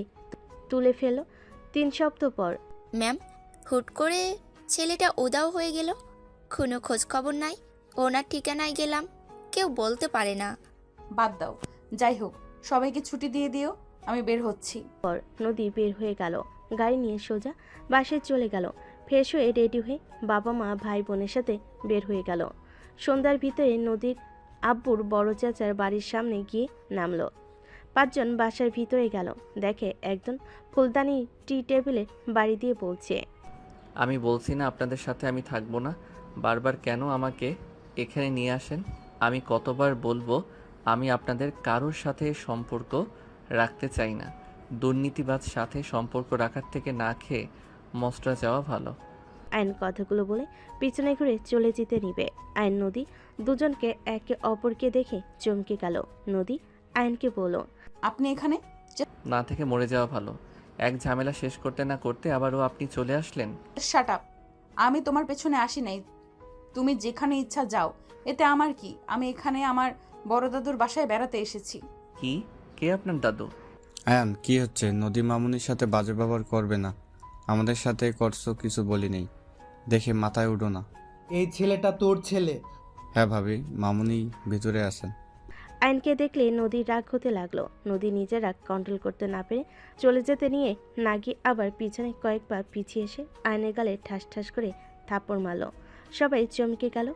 তুলে ফেলল। 3 সপ্তাহ পর। ম্যাম, হুট করে ছেলেটা উধাও হয়ে গেল, কোনো খোঁজ খবর নাই। ওনার ঠিকানায় গেলাম, কেউ বলতে পারে না। বাদ দাও, যাই হোক সবাইকে ছুটি দিয়ে দিও, আমি বের হচ্ছি। নদী বের হয়ে গেল। গাড়ি নিয়ে সোজা বাসায় চলে গেল। ফ্রেশ হয়ে রেডি হয়ে বাবা মা ভাই বোনের সাথে বের হয়ে গেল। সন্ধ্যার ভিতরে নদীর আব্বুর বড় চাচার বাড়ির সামনে গিয়ে নামলো। 5 জন বাসার ভিতরে গেল। দেখে একজন ফুলদানি টি টেবিলে বাড়ি দিয়ে বলছে, আমি বলছি না আপনাদের সাথে আমি থাকবো না, বারবার কেন আমাকে এখানে নিয়ে আসেন? আমি কতবার বলবো আমি আপনাদের কারোর সাথে সম্পর্ক রাখতে চাই না। দুর্নীতিবাজ সাথে সম্পর্ক রাখার থেকে না খেয়ে মস্ত্রা যাওয়া ভালো। আইন কথাগুলো বলে পিছনে ঘুরে চলে যেতে নিবে। আইন নদী দুজনকে একে অপরকে দেখে চমকে গেল। নদী আইনকে বলল, আপনি এখানে? না থেকে মরে যাওয়া ভালো। এক ঝামেলা শেষ করতে না করতে আবারও আপনি চলে আসলেন। শাট আপ, আমি তোমার পেছনে আসি নাই। তুমি যেখানে ইচ্ছা যাও, এতে আমার কি? আমি এখানে আমার বড় দাদুর বাসায় বেড়াতে এসেছি। কি? কে আপনার দাদু? আয়ান, কি হচ্ছে? নদী মামুনির সাথে বাজে ব্যবহার করবে না। আমাদের সাথে করছো, কিছু বলি নেই দেখে মাথায় উঠো না। এই ছেলেটা তোর ছেলে? হ্যাঁ ভাবি, মামুনি ভিতরে আছেন। আইনকে দেখলে নদীর রাগ হতে লাগলো। নদী নিজের রাগ কন্ট্রোল করতে না পেরে চলে যেতে নিয়ে না গিয়ে আবার পিছনে কয়েকবার পিছিয়ে এসে আইনের গালে ঠাস ঠাস করে থাপ্পড় মারল। সবাই চমকে গেল।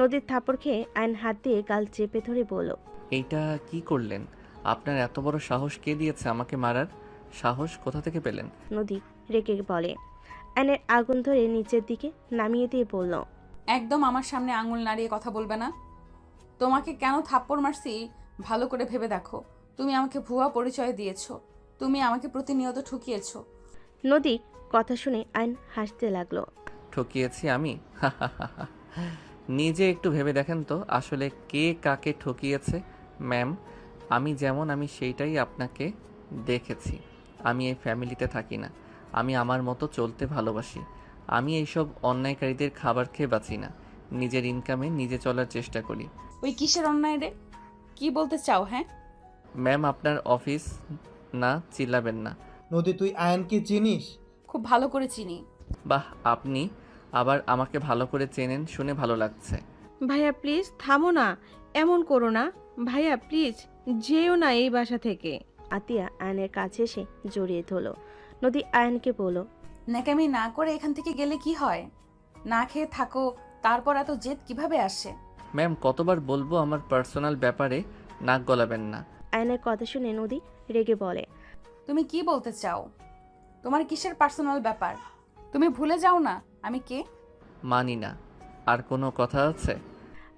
নদীর থাপ্পড় খেয়ে আইন হাত দিয়ে গাল চেপে ধরে বলল, এইটা কি করলেন? আপনার এত বড় সাহস কে দিয়েছে আমাকে মারার? সাহস কোথা থেকে পেলেন? নদী রেগে বলে। আয়নের আগুন ধরে নিচের দিকে নামিয়ে দিয়ে বলল, একদম আমার সামনে আঙুল নাড়িয়ে কথা বলবে না। তোমাকে কেন থাপ্পড় মারছি ভালো করে ভেবে দেখো। তুমি আমাকে ভুয়া পরিচয় দিয়েছো, তুমি আমাকে প্রতিনিয়ত ঠকিয়েছো। নদী কথা শুনে আয়ন হাসতে লাগলো। ঠকিয়েছি আমি? নিজে একটু ভেবে দেখেন তো আসলে কে কাকে ঠকিয়েছে। ম্যাম, আমি যেমন আমি সেইটাই আপনাকে দেখেছি। আমি এই ফ্যামিলিতে থাকি না, আমি আমার মতো চলতে ভালোবাসি। আমি এইসব অন্যায়কারীদের খাবার খেয়ে বাঁচি না, নিজের ইনকামে নিজে চলার চেষ্টা করি। ওই কিসের অন্যায় রে? কি বলতে চাও? হ্যাঁ, ম্যাম আপনার অফিস না, চিল্লাবেন না। নদী, তুই আয়ানকে চিনিস? খুব ভালো করে চিনি। বাহ, আপনি আবার আমাকে ভালো করে চেনেন, শুনে ভালো লাগছে। ভাইয়া প্লিজ থামো না, এমন করো না। ভাইয়া প্লিজ যেও না এই বাসা থেকে। আতিয়া আয়নের কাছে এসে জড়িয়ে ধরলো। নদী আয়নকে বলল, ন্যাকামি না করে এখান থেকে গেলে কি হয়? না খেয়ে থাকো, তারপর এত জেদ কিভাবে আসে? ম্যাম কতবার বলবো আমার পার্সোনাল ব্যাপারে নাক গলাবেন না। আয়নের কথা শুনে নদী রেগে বলে, তুমি কি বলতে চাও? তোমার কিসের পার্সোনাল ব্যাপার? তুমি ভুলে যাও না আমি কে। মানি না। আর কোনো কথা আছে?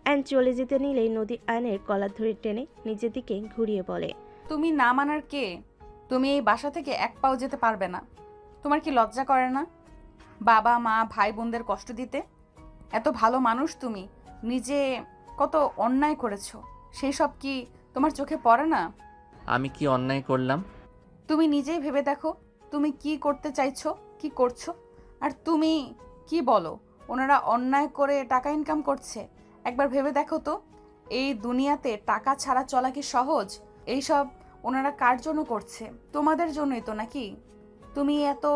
আয়ন চলে যেতে নিলেই নদী আয়নের কলার ধরে টেনে নিজের দিকে ঘুরিয়ে বলে, তুমি না মানার কে? তুমি এই বাসা থেকে এক পাও যেতে পারবে না। তোমার কি লজ্জা করে না বাবা মা ভাই বোনদের কষ্ট দিতে? এত ভালো মানুষ তুমি, নিজে কত অন্যায় করেছো, সেই সব কি তোমার চোখে পড়ে না? আমি কি অন্যায় করলাম? তুমি নিজেই ভেবে দেখো তুমি কি করতে চাইছো, কি করছো। আর তুমি কি বলো ওনারা অন্যায় করে টাকা ইনকাম করছে? একবার ভেবে দেখো তো, এই দুনিয়াতে টাকা ছাড়া চলা কি সহজ? এইসব ওনারা কার জন্য করছে? তোমাদের জন্যই তো নাকি? তুমি এত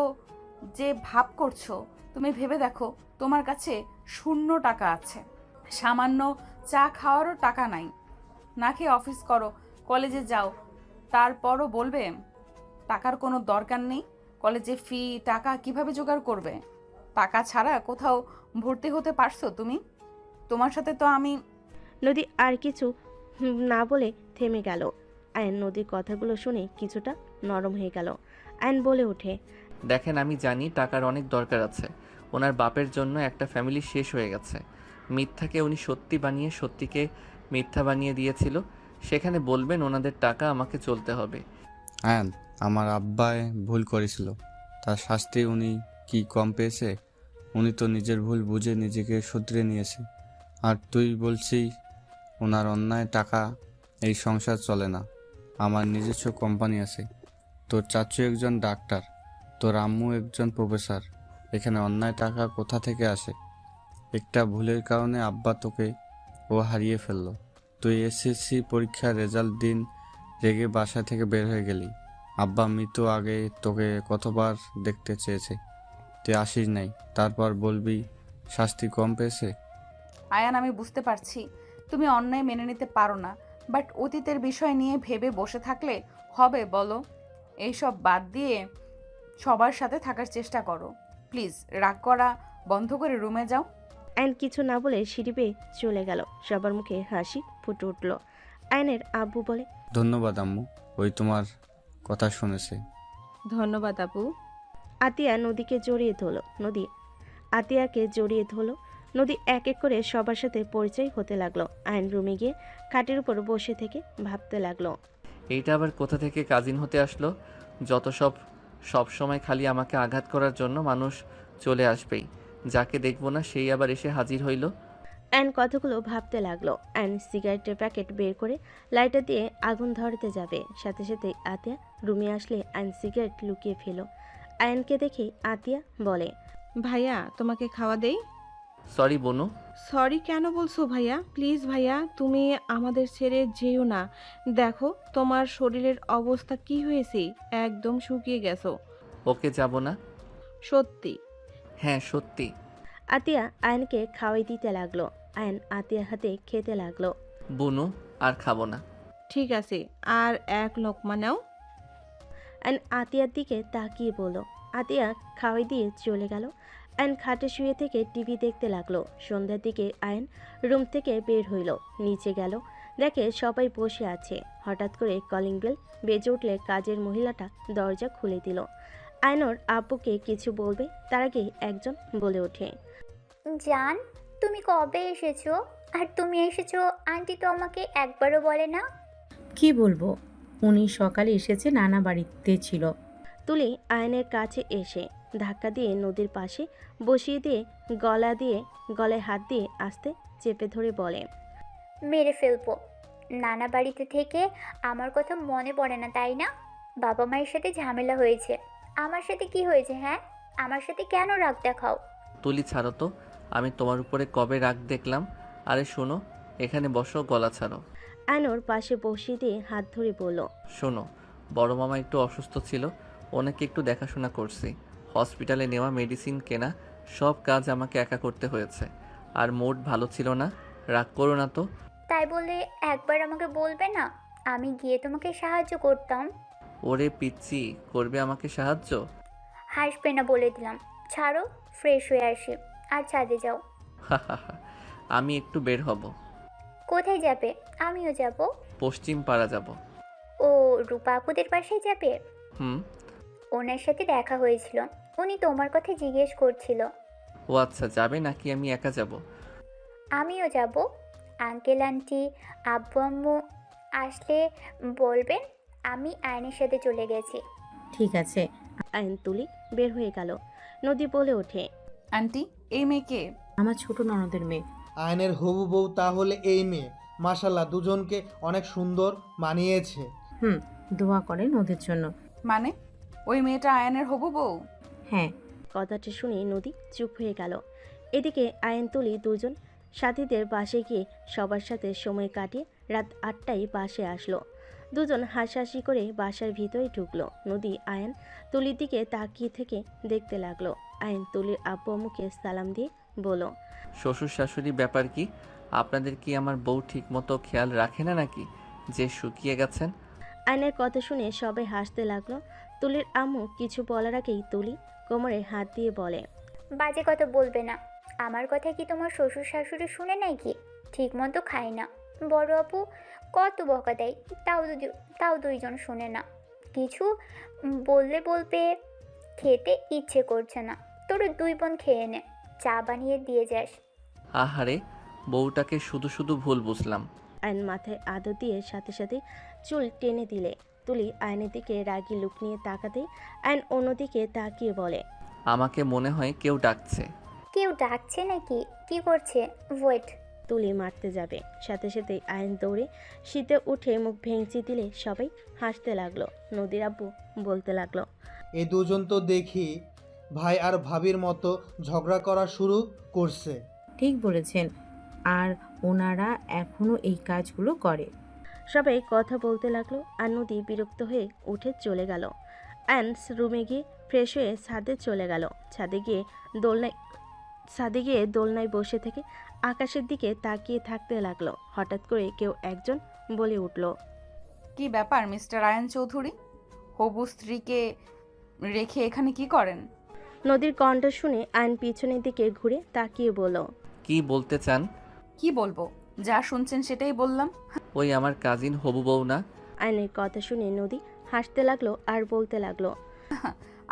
যে ভাব করছো, তুমি ভেবে দেখো তোমার কাছে শূন্য টাকা আছে, সামান্য চা খাওয়ারও টাকা নাই, না খেয়ে অফিস করো, কলেজে যাও, তারপরও বলবে টাকার কোনো দরকার নেই। কলেজে ফি টাকা কিভাবে জোগাড় করবে? টাকা ছাড়া কোথাও ভর্তি হতে পারছো তুমি? তোমার সাথে তো আমি। নদী আর কিছু না বলে থেমে গেল। আয়ন নদীর কথাগুলো শুনে কিছুটা নরম হয়ে গেল। আয়ন বলে ওঠে, দেখেন আমি জানি টাকার অনেক দরকার আছে। ওনার বাপের জন্য একটা ফ্যামিলি শেষ হয়ে গেছে। মিথ্যাকে উনি সত্যি বানিয়ে সত্যিকে মিথ্যা বানিয়ে দিয়েছিল। সেখানে বলবেন ওনাদের টাকা আমাকে চলতে হবে। আয়ান, আমার আব্বায় ভুল করেছিল, তার শাস্তি উনি কি কম পেয়েছে? উনি তো নিজের ভুল বুঝে নিজেকে শুধরে নিয়েছে। আর তুই বলছিস ওনার অন্যায় টাকা এই সংসার চলে না। আমার নিজস্ব কোম্পানি আছে, তোর চাচু একজন ডাক্তার, তোর আম্মু একজন প্রফেসর। এখানে অন্যায় টাকা কোথা থেকে আসে? একটা ভুলের কারণে আব্বা তোকে ও হারিয়ে ফেললো। তুই এসএসসি পরীক্ষার রেজাল্ট দিন রেগে বাসা থেকে বের হয়ে গেলি। আব্বা মৃত্যু আগে তোকে কতবার দেখতে চেয়েছে, তুই আসিস নাই। তারপর বলবি শাস্তি কম পেয়েছে? আয়ান, আমি বুঝতে পারছি তুমি অন্যায় মেনে নিতে পারো না, বাট অতীতের বিষয় নিয়ে ভেবে বসে থাকলে হবে বলো? এইসব বাদ দিয়ে সবার সাথে থাকার চেষ্টা করো। প্লিজ রাগ করা বন্ধ করে রুমে যাও। আয়ন কিছু না বলে সিঁড়ি বেয়ে চলে গেল। সবার মুখে হাসি ফুটে উঠল। আয়নের আব্বু বলে, ধন্যবাদ আম্মু, ওই তোমার কথা শুনেছে। ধন্যবাদ আপু। আতিয়া নদীকে জড়িয়ে ধরল। নদী আতিয়াকে জড়িয়ে ধরল। নদী এক এক করে সবার সাথে পরিচয় হতে লাগলো। আয়ন রুমে গিয়ে খাটের উপর বসে থেকে ভাবতে লাগলো, এইটা আবার কোথা থেকে কাজিন হতে আসলো? যত সব সময় খালি আমাকে আঘাত করার জন্য মানুষ চলে আসবেই, যাকে দেখবো না সেই আবার এসে হাজির হইল। আয়ন কথাগুলো ভাবতে লাগলো। আয়ন সিগারেটের প্যাকেট বের করে লাইটার দিয়ে আগুন ধরাতে যাবে, সাথে সাথে আতিয়া রুমে আসলে আয়ন সিগারেট লুকিয়ে ফেলো। আয়নকে দেখে আতিয়া বলে, ভাইয়া তোমাকে খাওয়া দেই? সরি বনু। সরি কেন বলছো ভাইয়া? প্লিজ ভাইয়া, তুমি আমাদের ছেড়ে যেও না। দেখো তোমার শরীরের অবস্থা কি হয়েছে, একদম শুকিয়ে গেছো। ওকে যাব না। সত্যি? হ্যাঁ সত্যি। আতিয়া আয়নকে খাওয়াই দিতে লাগলো। আয়ন আতিয়ার হাতে খেতে লাগলো। বনু আর খাবো না। ঠিক আছে, আর এক লোকমা নাও। আয়ন আতিয়ার দিকে তাকিয়ে বলল। আতিয়া খাওয়াই দিয়ে চলে গেল। আয়ন খাটে শুয়ে থেকে টিভি দেখতে লাগলো। সন্ধ্যার দিকে আয়ন রুম থেকে বের হইল, নিচে গেল, দেখে সবাই বসে আছে। হঠাৎ করে কলিং বেল বেজে উঠলে কাজের মহিলাটা দরজা খুলে দিল। আয়নর আব্বুকে কিছু বলবে তার আগে একজন বলে ওঠে। জান, তুমি কবে এসেছো? আর তুমি এসেছো আন্টি তো আমাকে একবারও বলে না। কি বলবো, উনি সকালে এসেছে, নানা বাড়িতে ছিল। তুলি আয়নের কাছে এসে ধাক্কা দিয়ে নদীর পাশে বসিয়ে দিয়ে গলায় হাত দিয়ে আস্তে চেপে ধরে বলে, মেরে ফেলবো। নানা বাড়িতে থেকে আমার কথা মনে পড়ে না তাই না? বাবা মায়ের সাথে ঝামেলা হয়েছে। আমার সাথে কি হয়েছে? হ্যাঁ, আমার সাথে কেন রাগ দেখাও? তুলি ছাড়ো তো, আমি তোমার উপরে কবে রাগ দেখলাম? আরে শোনো, এখানে বসো, গলা ছাড়ো। আয়নর পাশে বসিয়ে দিয়ে হাত ধরে বলল, শোনো, বড় মামা একটু অসুস্থ ছিল, ওনাকে একটু দেখাশোনা করছি। হসপিটালে নেওয়া, মেডিসিন কেনা, সব কাজ আমাকে একা করতে হয়েছে। আর মোড ভালো ছিল না, রাগ করো না তো। তাই বলে একবার আমাকে বলবে না? আমি গিয়ে তোমাকে সাহায্য করতাম। ওরে পিচ্ছি, করবে আমাকে সাহায্য? হাসবে না বলে দিলাম। ছাড়ো, ফ্রেশ হয়ে আসি আর ছাদে যাও। আমি একটু বের হব। কোথায় যাবে? আমিও যাব। পশ্চিম পাড়া যাব। ও, রূপা আপুদের বাসায় যাবে? হুম। ওনার সাথে দেখা হয়েছিল, উনি তোমার কথা জিজ্ঞেস করছিল। ও আচ্ছা, যাবে নাকি আমি একা যাব? আমিও যাব। আঙ্কেল আন্টি আব্বু আম্মু আসলে বলবেন আমি আয়নের সাথে চলে গেছি। ঠিক আছে। আয়ন তুলি বের হয়ে গেল। নদী বলে ওঠে, আন্টি, এই মেয়েকে? আমার ছোট ননদের মেয়ে। আয়নের হবু বউ তাহলে এই মেয়ে? মাশাল্লাহ, দুজনকে অনেক সুন্দর মানিয়েছে। দোয়া করেন ওদের জন্য। মানে ওই মেয়েটা আয়নের হবু বউ? হ্যাঁ। কথাটা শুনে নদী চুপ হয়ে গেল। এদিকে আয়ন তুলি দুজন সাথীদের বাসে গিয়ে সবার সাথে সময় কাটিয়ে রাত 8টায় বাসে আসলো। দুজন হাসাহাসি করে বাসার ভিতরে ঢুকলো। নদী আয়ন তুলির দিকে তাকিয়ে থেকে দেখতে লাগলো। আয়ন তুলির আব্বু আম্মুকে সালাম দিয়ে বলল, শ্বশুর শাশুড়ি ব্যাপার কি? আপনাদের কি আমার বউ ঠিক মতো খেয়াল রাখে না নাকি যে শুকিয়ে গেছেন? আয়নের কথা শুনে সবাই হাসতে লাগলো। তুলির আম্মু কিছু বলার আগেই তুলি কোমরে হাত দিয়ে বলে, বাজে কথা বলবে না। আমার কথা কি তোমার শ্বশুর শাশুড়ি শুনে নাই কি? ঠিক মতো খায় না। বড় আপু কত বকা দেয়, তাও দুইজন শুনে না। কিছু বললে বলবে খেতে ইচ্ছে করছে না, তোর দুই বোন খেয়ে নে, চা বানিয়ে দিয়ে যাস। আহারে, বউটাকে শুধু শুধু ভুল বুঝলাম। আয়ন মাথায় আদর দিয়ে সাথে সাথে চুল টেনে দিলে। তুলি আয়নের দিকে রাগি লুক নিয়ে তাকাতেই আয়ন অন্যদিকে তাকিয়ে বলে, আমাকে মনে হয় কেউ ডাকছে। কেউ ডাকছে নাকি? কি করছে? ওয়েট। তুলি মারতে যাবে, সাথে সাথে আয়ন দৌড়ে শীতে উঠে মুখ ভেঙচি দিলে সবাই হাসতে লাগলো। নদীর আব্বু বলতে লাগলো, এই দুজন তো দেখি ভাই আর ভাবির মতো ঝগড়া করা শুরু করছে। ঠিক বলেছেন, আর ওনারা এখনো এই কাজগুলো করে। সবাই কথা বলতে লাগলো আর নদী বিরক্ত হয়ে উঠে চলে গেল। আয়ন রুমে গিয়ে ফ্রেশ হয়ে ছাদে চলে গেল। ছাদে গিয়ে দোলনায় বসে থেকে আকাশের দিকে তাকিয়ে থাকতে লাগলো। হঠাৎ করে কেউ একজন বলে উঠল, কি ব্যাপার মিস্টার আয়ন চৌধুরী? হবু স্ত্রীকে রেখে এখানে কি করেন? নদীর কণ্ঠ শুনে আয়ন পিছনের দিকে ঘুরে তাকিয়ে বলল, কি বলতে চান? কি বলবো, যা শুনছেন সেটাই বললাম। ওই আমার কাজিন হবু বউ না? আয়নের কথা শুনে নদী হাসতে লাগলো আর বলতে লাগলো,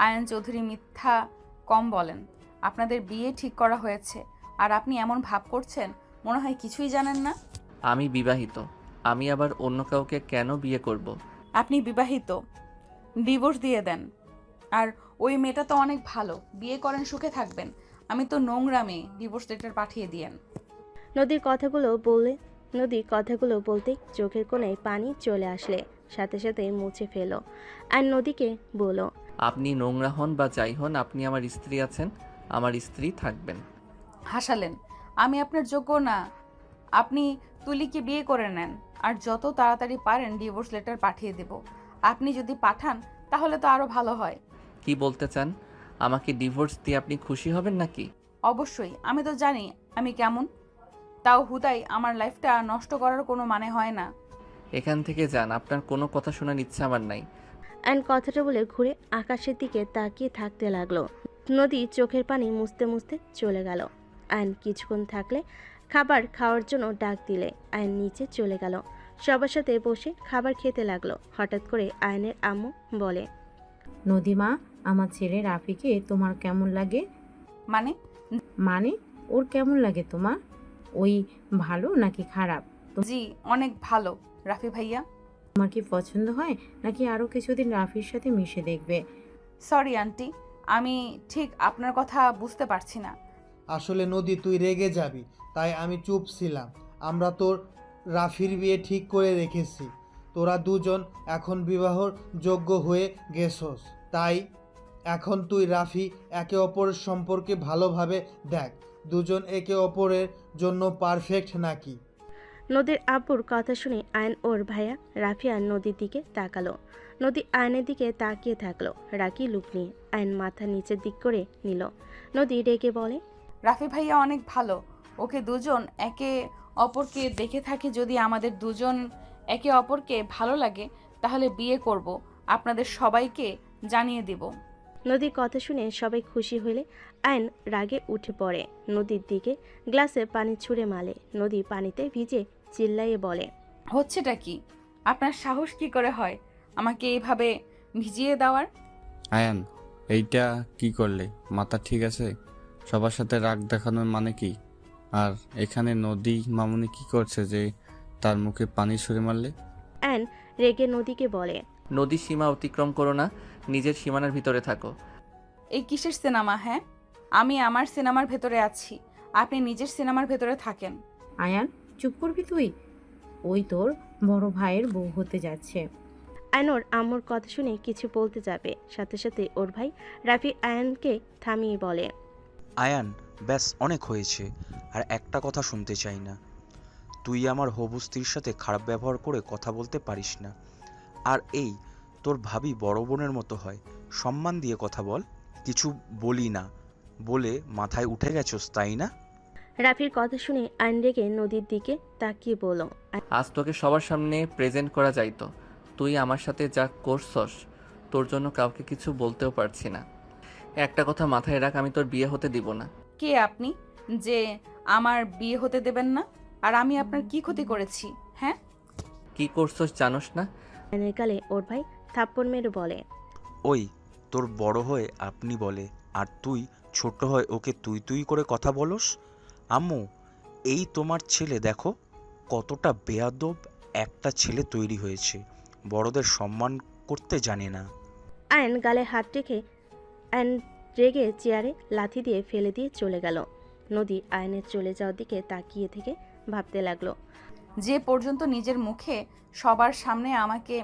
আয়ন চৌধুরী মিথ্যা কম বলেন। আপনাদের বিয়ে ঠিক করা হয়েছে আর আপনি এমন ভাব করছেন মনে হয় কিছুই জানেন না। আমি বিবাহিত, আমি আবার অন্য কাউকে কেন বিয়ে করব? আপনি বিবাহিত, ডিভোর্স দিয়ে দেন। আর ওই মেয়েটা তো অনেক ভালো, বিয়ে করেন, সুখে থাকবেন। আমি তো নোংরা মেয়ে, ডিভোর্স লেটার পাঠিয়ে দিয়েন। নদীর কথাগুলো বলতে চোখের কোণায় পানি চলে আসলে সাথে সাথে মুছে ফেল আর নদীকে বলল, আপনি নোংরা হন বা যাই হন, আপনি আমার স্ত্রী আছেন, আমার স্ত্রী থাকবেন। হাসালেন, আমি আপনার যোগ্য না। আপনি তুলিকে বিয়ে করে নেন আর যত তাড়াতাড়ি পারেন ডিভোর্স লেটার পাঠিয়ে দেব। আপনি যদি পাঠান তাহলে তো আরো ভালো হয়। কি বলতে চান? আমাকে ডিভোর্স দিয়ে আপনি খুশি হবেন নাকি? অবশ্যই, আমি তো জানি আমি কেমন। তাও হুদাই আমার লাইফটা নষ্ট করার কোনো মানে হয় না। এখান থেকে যান, আপনার কোনো কথা শোনার ইচ্ছা আমার নাই। অ্যান্ড কথাটা বলে ঘুরে আকাশের দিকে তাকিয়ে থাকতে লাগলো। নদী চোখের পানি মুছতে মুছতে চলে গেল। আয়ন কিছুক্ষণ থাকলে খাবার খাওয়ার জন্য ডাক দিলে আয়ন নিচে চলে গেল। সবার সাথে বসে খাবার খেতে লাগলো। হঠাৎ করে আয়নের আম্মু বলে, নদীমা, আমার ছেলে রাফিকে তোমার কেমন লাগে? মানে? মানে ওর কেমন লাগে তোমার? ওই ভালো নাকি খারাপ? জি, অনেক ভালো রাফি ভাইয়া। তোমার কি পছন্দ হয় নাকি আরও কিছুদিন রাফির সাথে মিশে দেখবে? সরি আন্টি, আমি ঠিক আপনার কথা বুঝতে পারছি না। আসলে নদী, তুই রেগে যাবি, তাই আমি চুপ ছিলাম। আমরা তোর রাফির বিয়ে ঠিক করে রেখেছি। তোরা দুজন এখন বিবাহর যোগ্য হয়ে গেছস, তাই এখন তুই রাফি একে অপরের সম্পর্কে ভালোভাবে দেখ, দুজন একে অপরের জন্য পারফেক্ট নাকি। নদীর আব্বুর কথা শুনে আয়ন ওর ভাইয়া রাফি আর নদীর দিকে তাকালো। নদী আয়নের দিকে তাকিয়ে থাকলো রাগী লুক নিয়ে। আয়ন মাথা নিচের দিক করে নিল। নদী রেগে বলে, রাফি ভাইয়া অনেক ভালো, ওকে দুজন একে অপরকে দেখে থাকি। যদি আমাদের দুজন একে অপরকে ভালো লাগে তাহলে বিয়ে করব, আপনাদের সবাইকে জানিয়ে দিব। নদীর কথা শুনে সবাই খুশি হলে আয়ন রাগে উঠে পড়ে। নদীর দিকে গ্লাসে পানি ছুঁড়ে মারে। নদী পানিতে ভিজে চিল্লাইয়ে বলে, হচ্ছেটা কি? আপনার সাহস কি করে হয় আমাকে এইভাবে ভিজিয়ে দেওয়ার? আয়ান, এইটা কি করলে? মাথা ঠিক আছে? সবার সাথে রাগ দেখানোর মানে কি? আর এখানে নদী মামুনি কি করছে যে তার মুখে পানি ছুঁড়ে মারলে? আয়ন রেগে নদীকে বলে, নদীর সীমা অতিক্রম করো না, নিজের সীমানার ভিতরে থাকো। এই কিসের সিনেমা? হ্যাঁ, আমি আমার সিনেমার ভেতরে আছি, আপনি নিজের সিনেমার ভেতরে থাকেন। আয়ান, চুপ করবি তুই? ওই তোর বড় ভাইয়ের বউ হতে যাচ্ছে। আয়ন ওর আম্মুর কথা শুনে কিছু বলতে যাবে, সাথে সাথে ওর ভাই রাফি আয়নকে থামিয়ে বলে, আয়ান, ব্যাস অনেক হয়েছে। আর একটা কথা শুনতে চাই না। তুই আমার হবু স্ত্রীর সাথে খারাপ ব্যবহার করে কথা বলতে পারিস না। আর এই তোর ভাবি বড় বোনের মতো হয়, সম্মান দিয়ে কথা বল। কিছু বলি না বলে মাথায় উঠে গেছস, তাই না? রাফির কথা শুনে আয়ন রেগে নদীর দিকে তাকিয়ে বলল, আজ তোকে সবার সামনে প্রেজেন্ট করা যাইতো, তুই আমার সাথে যা করছস তোর জন্য কাউকে কিছু বলতেও পারছি না। একটা কথা মাথায় রাখ, আমি তোর বিয়ে হতে দিব না। কে আপনি যে আমার বিয়ে হতে দেবেন না? আর আমি আপনার কি ক্ষতি করেছি? হ্যাঁ, কি করছস জানোস না? আয়নের গালে ওর ভাই থাপ্পড় মেরে বলে, ওই তোর বড় হয়ে আপনি বলে, আর তুই ছোট হয়ে ওকে তুই তুই করে কথা বলস। আম্মু, এই তোমার ছেলে দেখো কতটা বেয়াদব একটা ছেলে তৈরি হয়েছে, বড়দের সম্মান করতে জানে না। আয়ন গালে হাত রেখে আয়ন রেগে চেয়ারে লাথি দিয়ে ফেলে দিয়ে চলে গেল। নদী আয়নের চলে যাওয়ার দিকে তাকিয়ে থেকে ভাবতে লাগলো, যে পর্যন্ত নিজের মুখে সবার সামনে আমাকে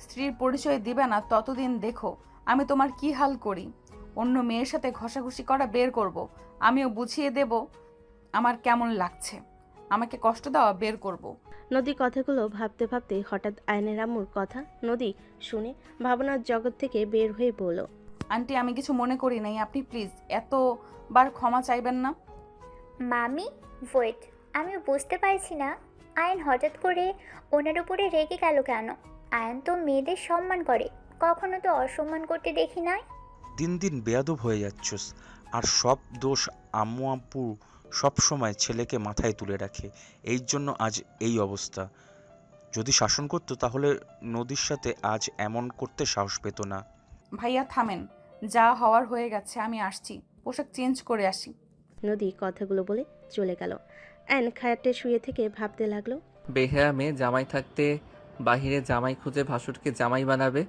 স্ত্রীর পরিচয় দিবে না ততদিন দেখো আমি তোমার কি হাল করি। অন্য মেয়ের সাথে ঘষাঘষি করা বের করব, আমিও বুঝিয়ে দেব আমার কেমন লাগছে। আমাকে কষ্ট দেওয়া বের করব। নদী কথাগুলো ভাবতে ভাবতে হঠাৎ আয়নের আম্মুর কথা নদী শুনে ভাবনার জগৎ থেকে বের হয়ে বলল, আন্টি, আমি কিছু মনে করি নাই, আপনি প্লিজ এতবার ক্ষমা চাইবেন না। মামি ওয়েট, আমি বুঝতে পারছি না আয়ন হঠাৎ করে ওনার উপরে রেগে গেল কেন? আয়ন তো মেয়েদের সম্মান করে, কখনো তো অসম্মান করতে দেখি নাই। দিন দিন বেয়াদব হয়ে যাচ্ছস, আর সব দোষ আম্মু আব্বু সব সময় ছেলেকে মাথায় তুলে রাখে, এই জন্য আজ এই অবস্থা। যদি শাসন করতো তাহলে নদীর সাথে আজ এমন করতে সাহস পেত না। ভাইয়া থামেন, যা হওয়ার হয়ে গেছে, আমি আসছি, পোশাক চেঞ্জ করে আসি। নদী কথাগুলো বলে চলে গেল। আয়ন খায়াটে শুয়ে থেকে ভাবতে লাগলো, বেহেয়া মেয়ে জামাই থাকতে বাহিরে জামাই খুঁজে ভাসুরকে জামাই বানাবে,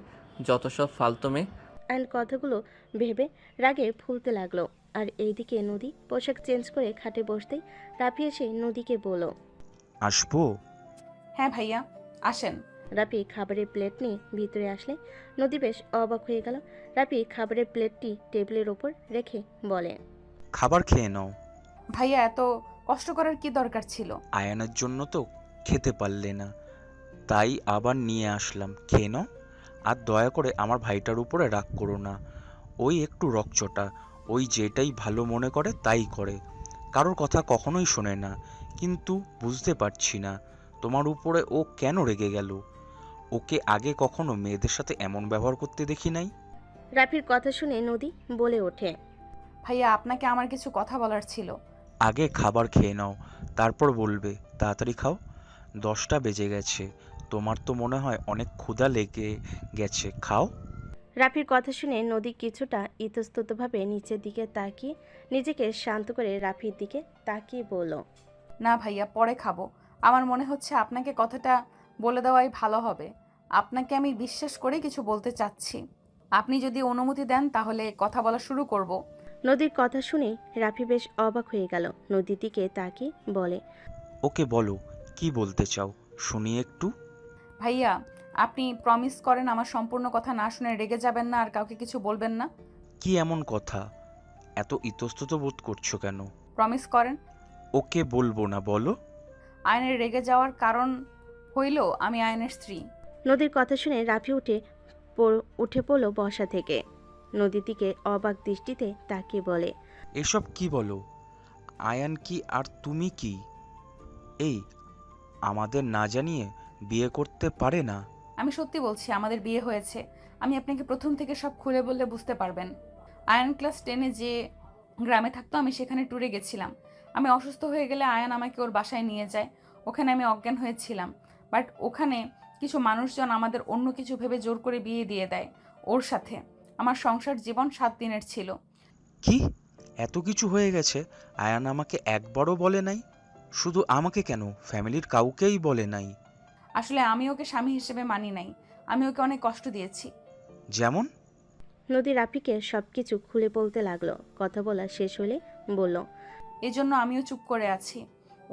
যত সব ফালতু মেয়ে। আয়ন কথাগুলো ভেবে রাগে ফুলতে লাগলো। আর এইদিকে নদী পোশাক চেঞ্জ করে খাটে বসতেই রাফি এসে নদীকে বলল, আসবো? হ্যাঁ ভাইয়া, আসেন। রাফি খাবারের প্লেট নিয়ে ভিতরে আসলে নদী বেশ অবাক হয়ে গেল। রাফি খাবারের প্লেটটি টেবিলের ওপর রেখে বলে, খাবার খেয়ে নাও। ভাইয়া এত কষ্ট করার কি দরকার ছিল? আয়ানের জন্য তো খেতে পারলে না, তাই আবার নিয়ে আসলাম, খেয়ে নাও। আর দয়া করে আমার ভাইটার উপরে রাগ করো না, ওই একটু রকচটা, ওই যেটাই ভালো মনে করে তাই করে, কারোর কথা কখনোই শোনে না। কিন্তু বুঝতে পারছি না তোমার উপরে ও কেন রেগে গেল। ওকে আগে কখনো মেয়েদের সাথে এমন ব্যবহার করতে দেখি নাই। রাফির কথা শুনে নদী বলে ওঠে, ভাইয়া আপনাকে আমার কিছু কথা বলার ছিল। আগে খাবার খেয়ে নাও, তারপর বলবে। তাড়াতাড়ি খাও, 10টা বেজে গেছে। তোমার তো মনে হয় অনেক ক্ষুধা লেগে গেছে, খাও। রাফির কথা শুনে নদী কিছুটা ইতস্ততভাবে নিচের দিকে তাকিয়ে নিজেকে শান্ত করে রাফির দিকে তাকিয়ে বলল, না ভাইয়া, পরে খাবো। আমার মনে হচ্ছে আপনাকে কথাটা বলে দেওয়াই ভালো হবে। আপনাকে আমি বিশ্বাস করে কিছু বলতে চাচ্ছি। আপনি যদি অনুমতি দেন তাহলে কথা বলা শুরু করব। নদীর কথা শুনে রাফি বেশ অবাক হয়ে গেল। নদীর দিকে তাকিয়ে বলে, ওকে বলো, কি বলতে চাও শুনি একটু। ভাইয়া, আপনি প্রমিস করেন আমার সম্পূর্ণ কথা না শুনে রেগে যাবেন না আর কাউকে কিছু বলবেন না? কি এমন কথা, এত ইতস্তত বোধ করছো কেন? প্রমিস করেন। ওকে বলবো না, বলো। আয়নের রেগে যাওয়ার কারণ হইল আমি আয়নের স্ত্রী। নদীর কথা শুনে রাফি উঠে পড়ল বসা থেকে। নদীর দিকে অবাক দৃষ্টিতে তাকিয়ে বলে, এসব কি বলো? আয়ান কি আর তুমি কি এই আমাদের না জানিয়ে বিয়ে করতে পারে না? আমি সত্যি বলছি, আমাদের বিয়ে হয়েছে। আমি আপনাকে প্রথম থেকে সব খুলে বললে বুঝতে পারবেন। আয়ান ক্লাস 10-এ যে গ্রামে থাকতো, আমি সেখানে ট্যুরে গেছিলাম। আমি অসুস্থ হয়ে গেলে আয়ান আমাকে ওর বাসায় নিয়ে যায়। ওখানে আমি অজ্ঞান হয়েছিলাম, বাট ওখানে কিছু মানুষজন আমাদের অন্য কিছু ভেবে জোর করে বিয়ে দিয়ে দেয় ওর সাথে। আমার সংসার জীবন 7 দিনের ছিল। কি এত কিছু হয়ে গেছে? আয়ান আমাকে একবারও বলে নাই? শুধু আমাকে কেন, ফ্যামিলির কাউকেই বলে নাই? আসলে আমি ওকে স্বামী হিসেবে মানি নাই। আমি ওকে অনেক কষ্ট দিয়েছি। যেমন? নদী রাফিকে সবকিছু খুলে বলতে লাগলো। কথা বলা শেষ হলে বলল, এজন্য আমিও চুপ করে আছি।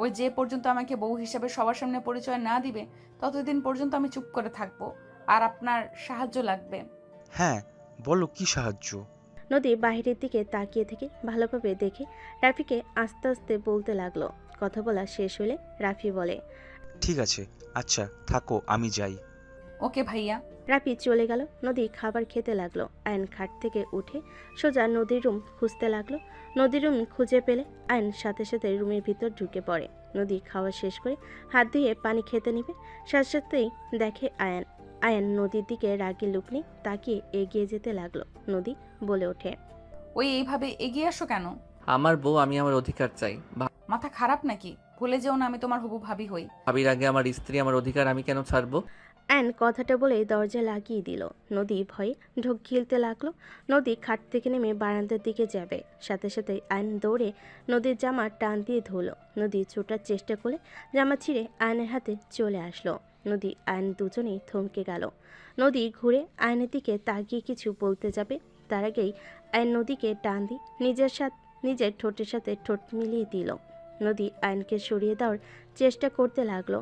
ওই যে পর্যন্ত আমাকে বউ হিসেবে সবার সামনে পরিচয় না দিবে, ততদিন পর্যন্ত আমি চুপ করে থাকবো। আর আপনার সাহায্য লাগবে। হ্যাঁ বলো, কি সাহায্য? নদী বাহিরের দিকে তাকিয়ে থেকে ভালোভাবে দেখে রাফিকে আস্তে আস্তে বলতে লাগলো। কথা বলা শেষ হলে রাফি বলে, ঠিক আছে, আচ্ছা থাকো, আমি যাই। ওকে ভাইয়া। রাফি চলে গেল। নদী খাবার খেতে লাগলো। আয়ন খাট থেকে উঠে সোজা নদীর রুম খুঁজতে লাগলো। নদীর রুম খুঁজে পেলে আয়ন সাথে সাথে রুমের ভিতর ঢুকে পড়ে। নদী খাওয়া শেষ করে হাত ধুয়ে পানি খেতে নিবে, সাথে সাথেই দেখে আয়ন নদীর দিকে রাগি লুক নিয়ে তাকিয়ে এগিয়ে যেতে লাগলো। নদী বলে ওঠে, ওই এইভাবে এগিয়ে আসো কেন? আমার বউ, আমি আমার অধিকার চাই। মাথা খারাপ নাকি? ভুলে যেও না আমি তোমার হবু ভাবি হই। ভাবির আগে আমার স্ত্রী, আমার অধিকার আমি কেন ছাড়বো? আয়ন কথাটা বলে দরজা লাগিয়ে দিল। নদী ভয়ে ঢোক গিলতে লাগলো। নদী খাট থেকে নেমে বারান্দার দিকে যাবে, সাথে সাথে আয়ন দৌড়ে নদীর জামা টান দিয়ে ধরল। নদী ছোটার চেষ্টা করে জামা ছিঁড়ে আয়নের হাতে চলে আসলো। নদী আয়ন দুজনেই থমকে গেল। নদী ঘুরে আয়নের দিকে তাকিয়ে কিছু বলতে যাবে, তার আগেই আয়ন নদীকে টান দিয়ে নিজের ঠোঁটের সাথে ঠোঁট মিলিয়ে দিল। নদী আয়নকে সরিয়ে দেওয়ার চেষ্টা করতে লাগলো।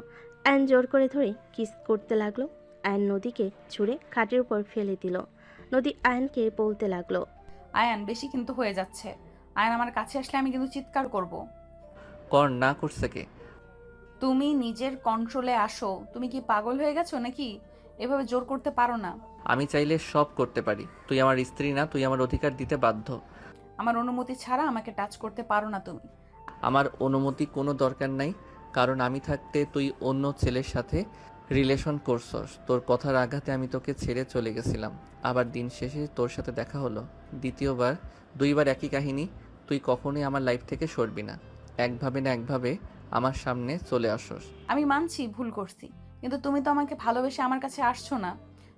আয়ন জোর করে ধরে কিস করতে লাগলো। আয়ন নদীকে ছুঁড়ে খাটের উপর ফেলে দিল। নদী আয়নকে বলতে লাগলো, আয়ান, বেশি কিন্তু হয়ে যাচ্ছে। আয়ান আমার কাছে আসলে আমি কিন্তু চিৎকার করব। কর না করছে কে? তুমি নিজের কন্ট্রোলে আসো। তুমি কি পাগল হয়ে গেছো নাকি? এভাবে জোর করতে পারো না। আমি চাইলে সব করতে পারি। তুই আমার স্ত্রী না, তুই আমার অধিকার দিতে বাধ্য। আমার অনুমতি ছাড়া আমাকে টাচ করতে পারো না তুমি। আমার অনুমতি কোনো দরকার নাই, কারণ আমি থাকতে তুই অন্য ছেলের সাথে রিলেশন করছস। তোর কথার আঘাতে আমি তোকে ছেড়ে চলে গেছিলাম, আবার দিন শেষে তোর সাথে দেখা হলো। দ্বিতীয়বার, 2বার একই কাহিনী। তুই কখনোই আমার লাইফ থেকে সরবি না। একভাবে না একভাবে আমার সামনে চলে আসস। আমি মানছি ভুল করছি, কিন্তু তুমি তো আমাকে ভালোবেসে আমার কাছে আসছো না।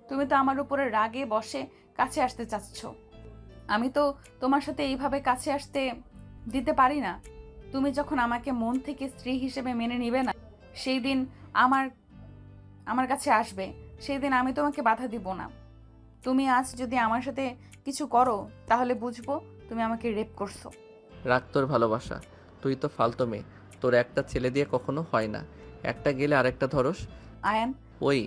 তুমি তো আমার উপরে রাগে বসে কাছে আসতে চাচ্ছ। আমি তো তোমার সাথে এইভাবে কাছে আসতে দিতে পারি না। তুমি যখন আমাকে মন থেকে স্ত্রী হিসেবে মেনে নিবে না, সেই দিন আমার কাছে আসবে, সেই দিন আমি তোমাকে বাধা দিব না। তুমি আজ যদি আমার সাথে কিছু করো তাহলে বুঝবো তুমি আমাকে রেপ করছো। রাখ তোর ভালোবাসা। তুই তো ফালতু মেয়ে। তোর একটা ছেলে দিয়ে কখনো হয় না। একটা গেলে আরেকটা ধরস। আয়ান, ওই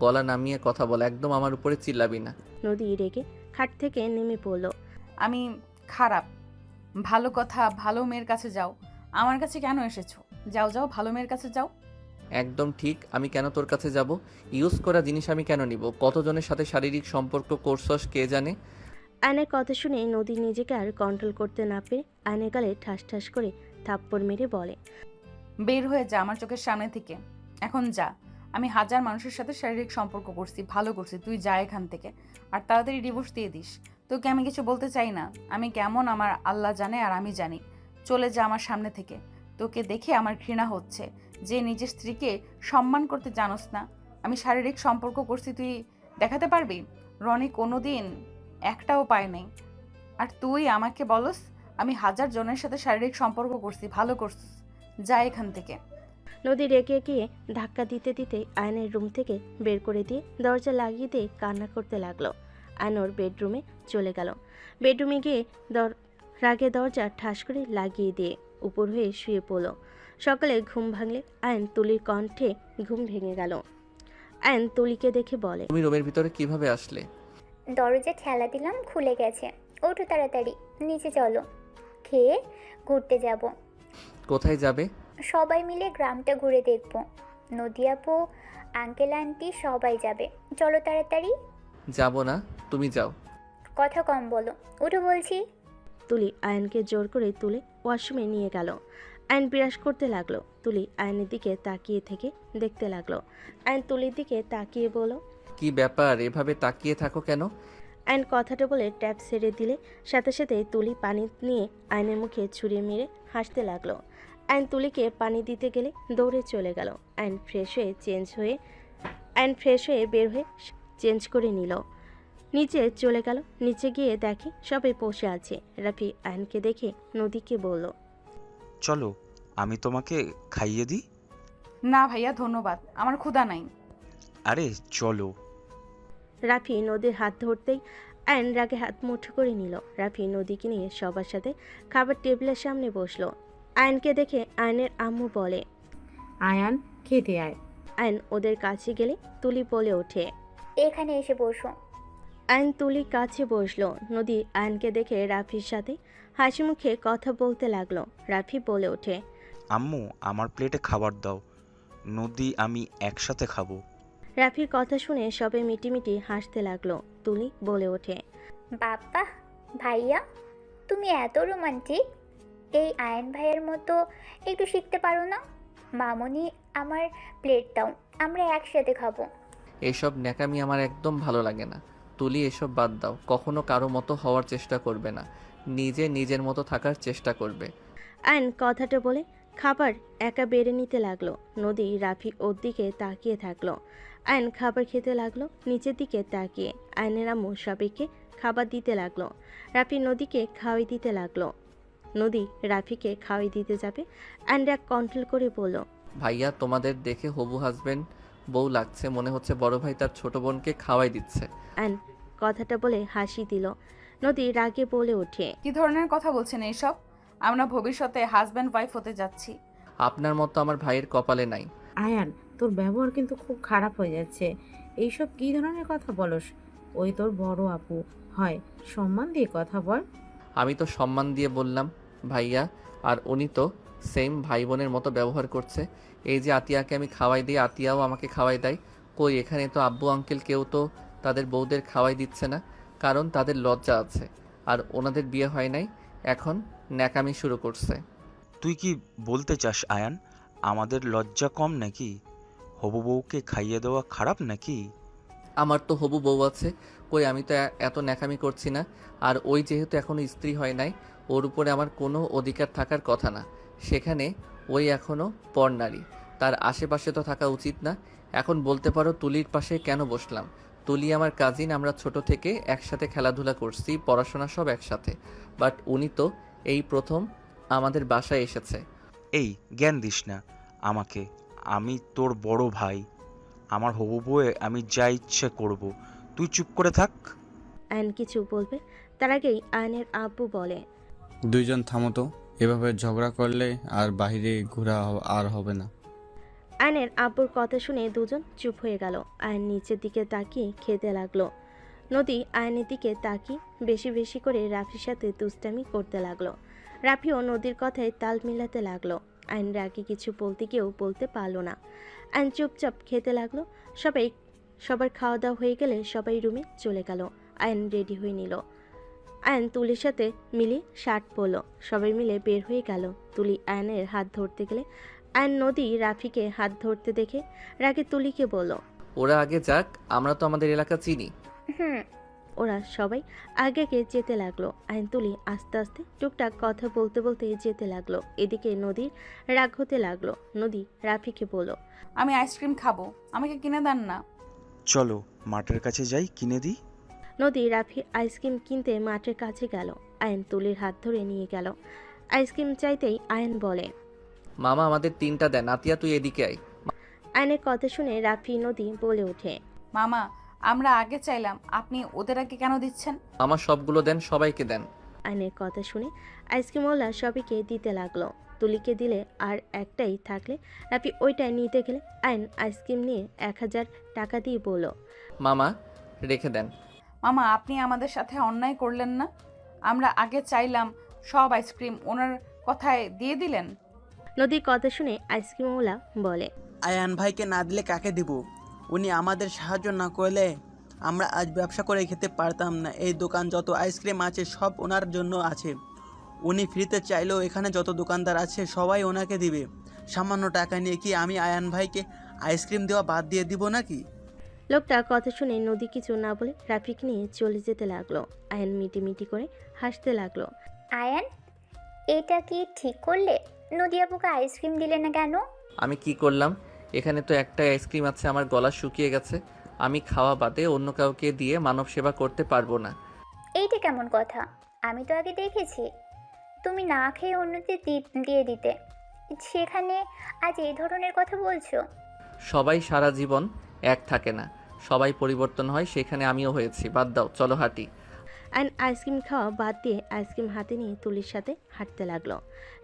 গলা নামিয়ে কথা বল, একদম আমার উপরে চিল্লাবি না। নদী রেগে খাট থেকে নেমে পড়ল। আমি খারাপ? ভালো কথা, ভালো মেয়ের কাছে যাও। আমার কাছে কেন এসেছো? যাও যাও, ভালো মেয়ের কাছে যাও। একদম ঠিক। আমি কেন তোর কাছে যাব? ইউজ করা জিনিস আমি কেন নিব? কতজনের সাথে শারীরিক সম্পর্ক করছস কে জানে। আয়নের কথা শুনে নদী নিজেকে আর কন্ট্রোল করতে না পেরে আয়নের গালে ঠাস ঠাস করে থাপ্পড় মেরে বলে, বের হয়ে যা আমার চোখের সামনে থেকে। এখন যা। আমি হাজার মানুষের সাথে শারীরিক সম্পর্ক করছি, ভালো করছি। তুই যা এখান থেকে, আর তাড়াতাড়ি ডিভোর্স দিয়ে দিস। তোকে আমি কিছু বলতে চাই না। আমি কেমন আমার আল্লাহ জানে আর আমি জানি। চলে যা আমার সামনে থেকে। তোকে দেখে আমার ঘৃণা হচ্ছে যে নিজের স্ত্রীকে সম্মান করতে জানোস না। আমি শারীরিক সম্পর্ক করছি, তুই দেখাতে পারবি? রনি কোনো দিন একটাও পায় নাই। আর তুই আমাকে বলস আমি 1000 জনের সাথে শারীরিক সম্পর্ক করছি, ভালো করছিস, যা এখান থেকে। নদী রেগে গিয়ে ধাক্কা দিতে দিতে আয়নের রুম থেকে বের করে দিয়ে দরজা লাগিয়ে দিয়ে কান্না করতে লাগলো। আয়ন ওর বেডরুমে চলে গেল। বেডরুমে গিয়ে রাগে দরজা ঠাস করে লাগিয়ে দিয়ে উপর হয়ে শুয়ে পড়ল। সকালে ঘুম ভাঙলে আয়ন তুলির কণ্ঠে ঘুম ভেঙে গেল। আয়ন তুলিকে দেখে বলে, তুমি রুমের ভিতরে কিভাবে আসলে? দরজা ঠেলা দিলাম, খুলে গেছে। ওঠো তাড়াতাড়ি, নিচে চলো, খেয়ে ঘুরতে যাব। কোথায় যাবে? সবাই মিলে গ্রামটা ঘুরে দেখব। নদী আপু, আঙ্কেল আন্টি সবাই যাবে। চলো তাড়াতাড়ি। যাব না, তুমি যাও। কথা কম বলো, ওঠো বলছি। তুলি আয়নকে জোর করে তুলে ওয়াশরুমে নিয়ে গেল। আয়ন বিরাস করতে লাগলো। তুলি আয়নের দিকে তাকিয়ে থেকে দেখতে লাগলো। আয়ন তুলির দিকে তাকিয়ে বলল, কি ব্যাপার, এভাবে তাকিয়ে থাকো কেন? আয়ন কথাটা বলে ট্যাপ ছেড়ে দিলে সাথে সাথে তুলি পানি নিয়ে আয়নের মুখে ছুঁড়ে মেরে হাসতে লাগলো। আয়ন তুলিকে পানি দিতে গেলে দৌড়ে চলে গেল। আয়ন ফ্রেশ হয়ে বের হয়ে চেঞ্জ করে নিল। নিচে চলে গেল। নিচে গিয়ে দেখে সবাই বসে আছে। রাফি আয়নকে দেখে নদীকে বলল, চলো আমি তোমাকে খাইয়ে দিই। না ভাইয়া, ধন্যবাদ, আমার ক্ষুধা নাই। আরে চলো। রাফি নদীর হাত ধরতেই আয়ন রাগে হাত মুঠো করে নিল। রাফি নদীকে নিয়ে সবার সাথে খাবার টেবিলের সামনে বসলো। আয়নকে দেখে আয়নের আম্মু বলে, আয়ান খেতে আয়। আয়ন ওদের কাছে গেলে তুলি বলে ওঠে, এখানে এসে বসো। আয়ন তুলির কাছে বসলো। নদী আয়নকে দেখে রাফির সাথে হাসি মুখে কথা বলতে লাগলো। রাফি বলে ওঠে, আম্মু আমার প্লেটে খাবার দাও, নদী আমি একসাথে খাবো। রাফির কথা শুনে সবে মিটিমিটি হাসতে লাগলো। তুলি বলে ওঠে, বাবা ভাইয়া, তুমি এত রোমান্টিক। এই আয়ন ভাইয়ের মতো একটু শিখতে পারো না? মামনি, আমার প্লেট দাও, আমরা একসাথে খাবো। এসব ন্যাকামি আমার একদম ভালো লাগে না। তুলি, এসব বাদ দাও। কখনো কারো মতো হওয়ার চেষ্টা করবে না, নিজের মতো থাকার চেষ্টা করবে। আয়ন কথাটা বলে খাবার একা বেড়ে নিতে লাগলো। নদী রাফি ওর দিকে তাকিয়ে থাকলো। আয়ন খাবার খেতে লাগলো নিচের দিকে তাকিয়ে। আয়নের আম্মু সবাইকে খাবার দিতে লাগলো। রাফি নদীকে খাওয়াই দিতে লাগলো। নদী রাফিকে খাওয়াই দিতে যাবে। আয়ন রাগ কন্ট্রোল করে বলল, ভাইয়া, তোমাদের দেখে হবু হাজবেন্ড বউ লাগছে, মনে হচ্ছে বড় ভাই তার ছোট বোনকে খাওয়াই দিচ্ছে। আয়ন কথাটা বলে হাসি দিল। নদী রাগে বলে ওঠে, কি ধরনের কথা বলছেন এইসব? আমরা ভবিষ্যতে হাজব্যান্ড ওয়াইফ হতে যাচ্ছি। আপনার মতো আমার ভাইয়ের কপালে নাই। আয়ান, তোর ব্যবহার কিন্তু খুব খারাপ হয়ে যাচ্ছে। এইসব কী ধরনের কথা বলস? ওই তোর বড় আপু হয়, সম্মান দিয়ে কথা বল। আমি তো সম্মান দিয়ে বললাম ভাইয়া, আর উনি তো সেম ভাই বোনের মতো ব্যবহার করছে। এই যে আতিয়াকে আমি খাওয়াই দিই, আতিয়াও আমাকে খাওয়াই দেয়। কই, এখানে তো আব্বু আঙ্কেল কেউ তো তাদের বউদের খাওয়াই দিচ্ছে না, কারণ তাদের লজ্জা আছে, আর ওনাদের বিয়ে হয় নাই, এখন ন্যাকামি শুরু করছে। তুই কি বলতে চাস আয়ান, আমাদের লজ্জা কম নাকি? হবু বউকে খাইয়ে দেওয়া খারাপ নাকি? আমার তো হবু বউ আছে, কই আমি তো এত ন্যাকামি করছি না। আর ওই যেহেতু এখনও স্ত্রী হয় নাই, ওর উপরে আমার কোনো অধিকার থাকার কথা না। সেখানে ওই এখনও পরনারী, তার আশেপাশে তো থাকা উচিত না। এখন বলতে পারো তুলির পাশে কেন বসলাম? তুলি আমার কাজিন, আমরা ছোট থেকে একসাথে খেলাধুলা করছি, পড়াশোনা সব একসাথে। বাট উনি তো এই প্রথম আমাদের বাসায় এসেছে। এই জ্ঞান দিস না আমাকে, আমি তোর বড় ভাই। আমার হবু বউয়ে আমি যা ইচ্ছে করব, তুই চুপ করে থাক। আয়ন কিছু বলবে তার আগেই আয়নের আব্বু বলে, দুইজন থামো তো, এভাবে ঝগড়া করলে আর বাইরে ঘোরা আর হবে না। আয়নের আব্বুর কথা শুনে দুজন চুপ হয়ে গেল। আয়ন নিচের দিকে তাকিয়ে খেতে লাগলো। নদী আয়নের দিকে তাকিয়ে বেশি বেশি করে রাফির সাথে দুষ্টামি করতে লাগলো। রাফিও নদীর কথায় তাল মিলাতে লাগলো। আয়ন রাগে কিছু বলতে গিয়েও বলতে পারলো না। আয়ন চুপচাপ খেতে লাগলো। সবার খাওয়া দাওয়া হয়ে গেলে সবাই রুমে চলে গেল। আয়ন রেডি হয়ে নিল। আয়ন তুলির সাথে মিলে শার্ট পরল। সবাই মিলে বের হয়ে গেল। তুলি আয়নের হাত ধরতে গেলে আয়ন নদী রাফিকে হাত ধরতে দেখে রাগে তুলিকে বলল, ওরা আগে যাক, আমরা তো আমাদের এলাকা চিনি। ওরা সবাই আগে যেতে লাগলো। আয়ন তুলি আস্তে আস্তে টুকটাক কথা বলতে বলতে যেতে লাগলো। এদিকে নদীর রাগ হতে লাগলো। নদী রাফিকে বলল, আমি আইসক্রিম খাবো, আমাকে কিনে দেন না। চলো মাঠের কাছে যাই, কিনে দিই। নদী রাফি আইসক্রিম কিনতে মাঠের কাছে গেল। আয়ন তুলির হাত ধরে নিয়ে গেল। আইসক্রিম চাইতেই আয়ন বলে, মামা আমাদের 3টা দেন। আতিয়া তুই এদিকে আয়। আয়নের কথা শুনে রাফি নদী বলে ওঠে, মামা আমরা আগে চাইলাম, আপনি ওদের আগে কেন দিচ্ছেন? আমার সবগুলো দেন, সবাইকে দেন। আয়নের কথা শুনে আইসক্রিমওয়ালা সবাইকে দিতে লাগলো। তুলিকে দিলে আর একটাই থাকলে রাফি ওইটাই নিতে গেলে আয়ন আইসক্রিম নিয়ে 1000 টাকা দিয়ে বলল, মামা রেখে দেন। মামা আপনি আমাদের সাথে অন্যায় করলেন না? আমরা আগে চাইলাম, সব আইসক্রিম ওনার কথায় দিয়ে দিলেন। নদীর কথা শুনে আইসক্রিমওয়ালা বলে, আয়ান ভাইকে না দিলে কাকে দিব? উনি আমাদের সাহায্য না করলে আমরা আজ ব্যবসা করে খেতে পারতাম না। এই দোকান যত আইসক্রিম আছে সব ওনার জন্য আছে। উনি ফ্রিতে চাইলেও এখানে যত দোকানদার আছে সবাই ওনাকে দিবে। সামান্য টাকা নিয়ে কি আমি আয়ান ভাইকে আইসক্রিম দেওয়া বাদ দিয়ে দিব নাকি? লোকটা কথা শুনে নদী কিছু না বলে রাফিক নিয়ে চলে যেতে লাগলো। আয়ন মিটি করে হাসতে লাগলো। আয়ান, এটা কি ঠিক করলে? নদী আপুকে আইসক্রিম দিলে না কেন? আমি কি করলাম? এখানে তো একটাই আইসক্রিম আছে, আমার গলা শুকিয়ে গেছে। আমি খাওয়া বাদে অন্য কাউকে দিয়ে মানব সেবা করতে পারবো না। এইটা কেমন কথা? আমি তো আগে দেখেছি তুমি না খেয়ে অন্যদের দিয়ে দিতে, সেখানে আজ এই ধরনের কথা বলছো? সবাই সারা জীবন এক থাকে না, সবাই পরিবর্তন হয়, সেখানে আমিও হয়েছি। বাদ দাও, চলো হাঁটি। আয়ন আইসক্রিম খাওয়া বাদ দিয়ে আইসক্রিম হাতে নিয়ে তুলির সাথে হাঁটতে লাগলো।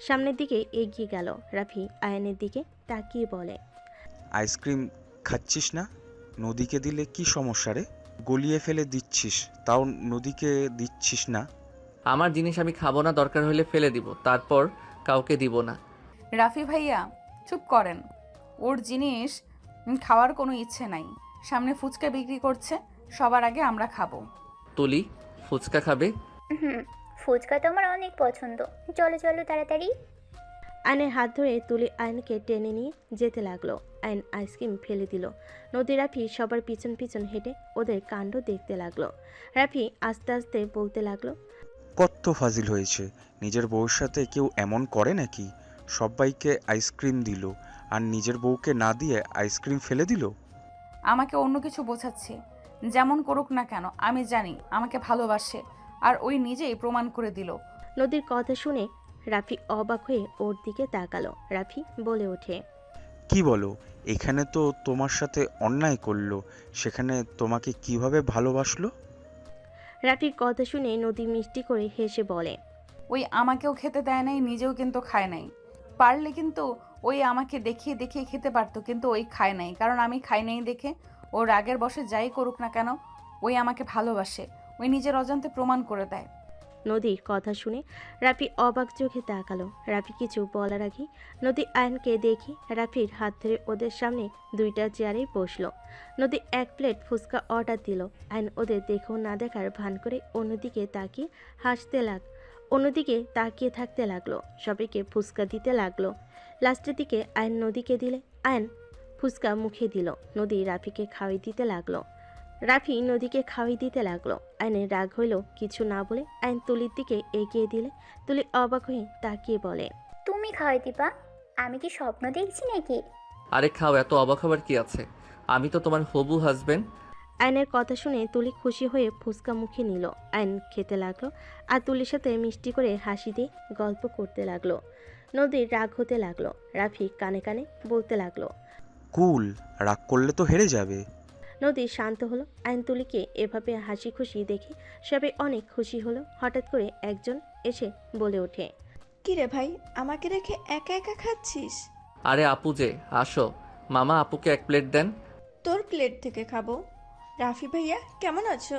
সামনের দিকে এগিয়ে গেল। রাফি আয়নের দিকে তাকিয়ে বলে, আইসক্রিম খাচ্ছিস না? নদীকে দিলে কি সমস্যা রে? গলিয়ে ফেলে দিচ্ছিস, তাও নদীকে দিচ্ছিস না। আমার জিনিস আমি খাবো না, দরকার হলে ফেলে দিব, তারপর কাউকে দিব না। রাফি ভাইয়া চুপ করেন, ওর জিনিস খাওয়ার কোনো ইচ্ছে নাই। সামনে ফুচকা বিক্রি করছে, সবার আগে আমরা খাবো। তুলি ফুচকা খাবে? হুম, ফুচকা তো আমার অনেক পছন্দ। চলো চলো তাড়াতাড়ি। আয়নের হাত ধরে তুলি আয়নকে টেনে নিয়ে যেতে লাগলো। আয়ন আইসক্রিম ফেলে দিল। নদী রাফি সবার পিছন পিছন হেঁটে ওদের কাণ্ড দেখতে লাগলো। রাফি আস্তে আস্তে বলতে লাগলো, কত ফাজিল হয়েছে! নিজের বউর সাথে কেউ এমন করে নাকি? সবাইকে আইসক্রিম দিল আর নিজের বউকে না দিয়ে আইসক্রিম ফেলে দিল। আমাকে অন্য কিছু বোঝাচ্ছে। যেমন করুক না কেন, আমি জানি আমাকে ভালোবাসে, আর ওই নিজেই প্রমাণ করে দিল। নদীর কথা শুনে রাফি অবাক হয়ে ওর দিকে তাকালো। রাফি বলে ওঠে, কি বলো? এখানে তো তোমার সাথে অন্যায় করলো, সেখানে তোমাকে কিভাবে ভালোবাসলো? রাফির কথা শুনে নদী মিষ্টি করে হেসে বলে, ওই আমাকেও খেতে দেয় নাই, নিজেও কিন্তু খায় নাই। পারলে কিন্তু ওই আমাকে দেখিয়ে দেখিয়ে খেতে পারতো, কিন্তু ওই খায় নাই। কারণ আমি খাই নাই দেখে ও রাগের বশে যাই করুক না কেন, ওই আমাকে ভালোবাসে। ওই নিজের অজান্তে প্রমাণ করে দেয়। নদীর কথা শুনে রাফি অবাক চোখে তাকালো। রাফি কিছু বলার আগে নদী আয়নকে দেখি রাফির হাত ধরে ওদের সামনে 2টা চেয়ারে বসলো। নদী 1 প্লেট ফুচকা অর্ডার দিল। আয়ন ওদের দেখেও না দেখার ভান করে অন্যদিকে তাকিয়ে থাকতে লাগলো। সবাইকে ফুচকা দিতে লাগলো। লাস্টের দিকে আয়ন নদীকে দিলে আয়ন ফুচকা মুখে দিল। নদী রাফিকে খাওয়াই দিতে লাগলো। রাফি নদীকে খাওয়াই দিতে লাগলো। আয়নের রাগ হইল, কিছু না বলে আয়ন তুলির দিকে এগিয়ে দিলে তুলি অবাক হয়ে তাকিয়ে বলে, তুমি খাওয়াই দিবা? আমি কি স্বপ্ন দেখছি নাকি? আরে খাও, এত অবাক হবার কি আছে? আমি তো তোমার হবু হাজবেন্ড। আয়নের কথা শুনে তুলি খুশি হয়ে ফুচকা মুখে নিল। আয়ন খেতে লাগলো আর তুলির সাথে মিষ্টি করে হাসি দিয়ে গল্প করতে লাগলো। নদীর রাগ হতে লাগলো। রাফি কানে কানে বলতে লাগলো, কুল, রাগ করলে তো হেরে যাবে। নদী শান্ত হলো। আয়ন তুলিকে এভাবে হাসি খুশি দেখে সবাই অনেক খুশি হলো। হঠাৎ করে একজন এসে বলে ওঠে, কিরে ভাই, আমাকে রেখে একা একা খাচ্ছিস? আরে আপু যে, আসো। মামা আপুকে 1 প্লেট দেন। তোর প্লেট থেকে খাবো। রাফি ভাইয়া কেমন আছো?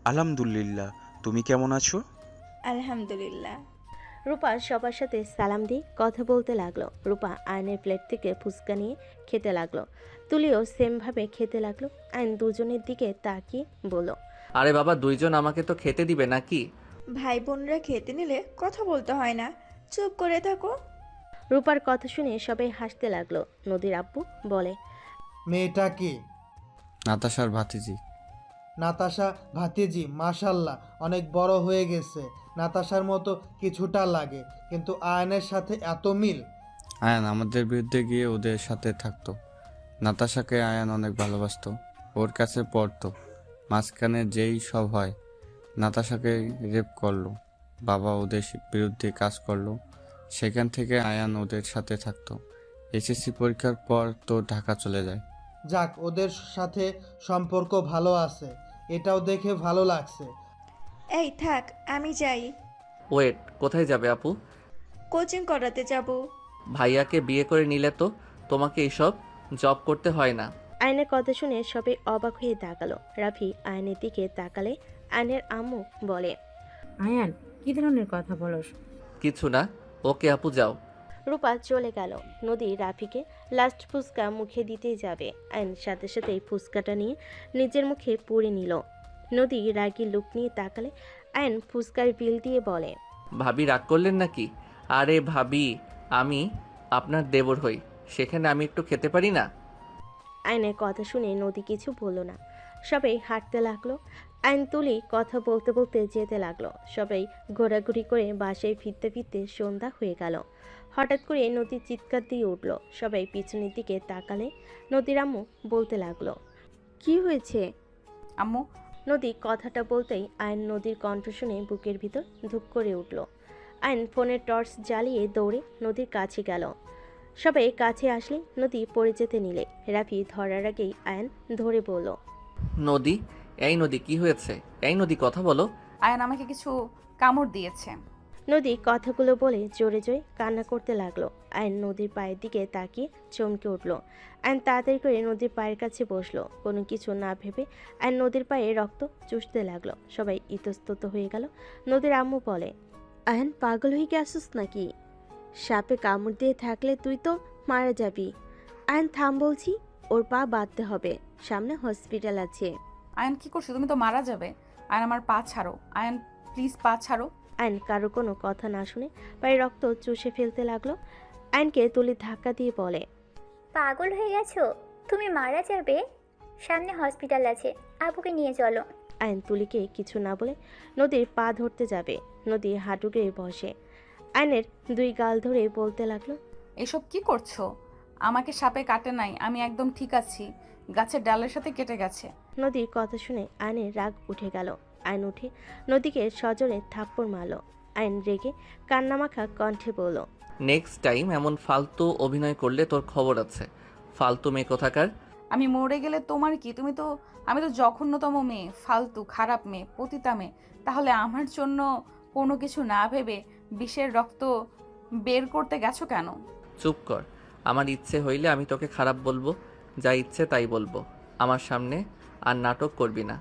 আলহামদুলিল্লাহ, তুমি কেমন আছো? আলহামদুলিল্লাহ। রূপা সবার সাথে সালাম দিয়ে কথা বলতে লাগলো। রূপা আয়নের প্লেট থেকে ফুচকা নিয়ে খেতে লাগলো। তুলিও সেমভাবে খেতে লাগলো। আয়ন দুজনের দিকে তাকিয়ে বলল, আরে বাবা, 2জন আমাকে তো খেতে দিবে নাকি? ভাই বোনরা খেতে নিলে কথা বলতে হয় না, চুপ করে থাকো। রূপার কথা শুনে সবাই হাসতে লাগলো। নদীর আব্বু বলে, মেয়েটা কি? নাতাশার ভাতিজি। নাতাশা ভাতিজি? মাশাল্লাহ, অনেক বড় হয়ে গেছে। নাতাশার মতো কিছুটা লাগে, কিন্তু আয়নের সাথে এত মিল। আয়ান আমাদের বিরুদ্ধে গিয়ে ওদের সাথে থাকতো। নাতাশাকে আয়ান অনেক ভালোবাসতো, ওর কাছে পড়তো। মাঝখানে যেই সব হয়, নাতাশাকে রেপ করলো, বাবা ওদের বিরুদ্ধে কাজ করলো, সেখান থেকে আয়ান ওদের সাথে থাকতো। এসএসসি পরীক্ষার পর তো ঢাকা চলে যায়। যাক, ওদের সাথে সম্পর্ক ভালো আছে, এটাও দেখে ভালো লাগছে। এই থাক, আমি যাই। ওয়েট, কোথায় যাবে আপু? কোচিং করাতে যাব। ভাইয়াকে বিয়ে করে নিলে তো তোমাকে এইসব জব করতে হয় না। আয়নের কথা শুনে সবাই অবাক হয়ে তাকালো। রাফি আয়নের দিকে তাকালে আয়নের আম্মু বলে, আয়ান, কি ধরনের কথা বলস? কিছু না, ওকে আপু যাও। রূপা চলে গেল। নদী রাফিকে লাস্ট ফুচকা মুখে দিতেই যাবে। আয়ন সাথে সাথেই ফুচকাটা নিয়ে নিজের মুখে পুরে নিল। নদী রাগী লুক নিয়ে তাকালে আয়ন ফুচকার বিল দিয়ে বলে, ভাবি রাগ করলেন নাকি? আরে ভাবি, আমি আপনার দেবর হই, সেখানে আমি একটু খেতে পারি না? আয়নের কথা শুনে নদী কিছু বলল না। সবাই হাঁটতে লাগলো। আইন তুলি কথা বলতে বলতে যেতে লাগলো। সবাই ঘোরাঘুরি করে বাসায় ফিরতে ফিরতে সন্ধ্যা হয়ে গেল। হঠাৎ করে নদী চিৎকার দিয়ে উঠল। সবাই পিছনের দিকে তাকালে নদীর আম্মু বলতে লাগলো, কি হয়েছে আম্মু? নদী কথাটা বলতেই আইন নদীর কণ্ঠ শুনে বুকের ভিতর ধুপ করে উঠল। আইন ফোনের টর্চ জ্বালিয়ে দৌড়ে নদীর কাছে গেল। সবাই কাছে আসলে নদী পড়ে যেতে নিলে রাফি ধরার আগেই আয়ন ধরে বলল, নদী, এই নদী, কি হয়েছে? এই নদী, কথা বলো। আয়ান আমাকে কিছু কামড় দিয়েছে। নদী কথাগুলো বলে জোরে জোরে কান্না করতে লাগলো। আয়ন নদীর পায়ের দিকে তাকিয়ে চমকে উঠল। আয়ন তাড়াতাড়ি করে নদীর পায়ের কাছে বসলো। কোনো কিছু না ভেবে আয়ন নদীর পায়ে রক্ত চুষতে লাগলো। সবাই ইতস্তত হয়ে গেল। নদীর আম্মু বলে, আয়ন পাগল হয়ে গেছিস নাকি? সাপে কামড় দিয়ে থাকলে তুই তো মারা যাবি। আয়ন থাম বলছি, ওর পা বাঁধতে হবে, সামনে হসপিটাল আছে। আয়ান কি করছো? তুমি তো মারা যাবে। আয়ান আমার পা ছাড়ো। আয়ান প্লিজ পা ছাড়ো। আয়ন কারো কোনো কথা না শুনে পায়ে রক্ত চুষে ফেলতে লাগলো। আয়নকে তুলি ধাক্কা দিয়ে বলে, পাগল হয়ে গেছো? তুমি মারা যাবে? সামনে হসপিটাল আছে, আবুকে নিয়ে চলো। আয়ন তুলিকে কিছু না বলে নদীর পা ধরতে যাবে। নদী হাঁটু গেড়ে বসে আয়নের দুই গাল ধরে বলতে লাগলো, এসব কি করছো? আমাকে সাপে কাটে নাই, আমি একদম ঠিক আছি। গাছের ডালের সাথে কেটে গেছে। নদীর কথা শুনে আয়নের রাগ উঠে গেল। আয়ন উঠে নদীকে সজনে থাপ্পড় মারল। আয়ন রেগে কান্নামাখা কণ্ঠে বলল, নেক্সট টাইম এমন ফালতু অভিনয় করলে তোর খবর আছে। ফালতু মেয়ে কোথাকার। আমি মরে গেলে তোমার কি? আমি তো জঘন্যতম মেয়ে, ফালতু খারাপ মেয়ে, পতিতা মেয়ে। তাহলে আমার জন্য কোনো কিছু না ভেবে বিষের রক্ত বের করতে গেছো কেন? চুপ কর। আমার ইচ্ছে হইলে আমি তোকে খারাপ বলবো, যা ইচ্ছে তাই বলবো। আমার সামনে আর নাটক করবি না।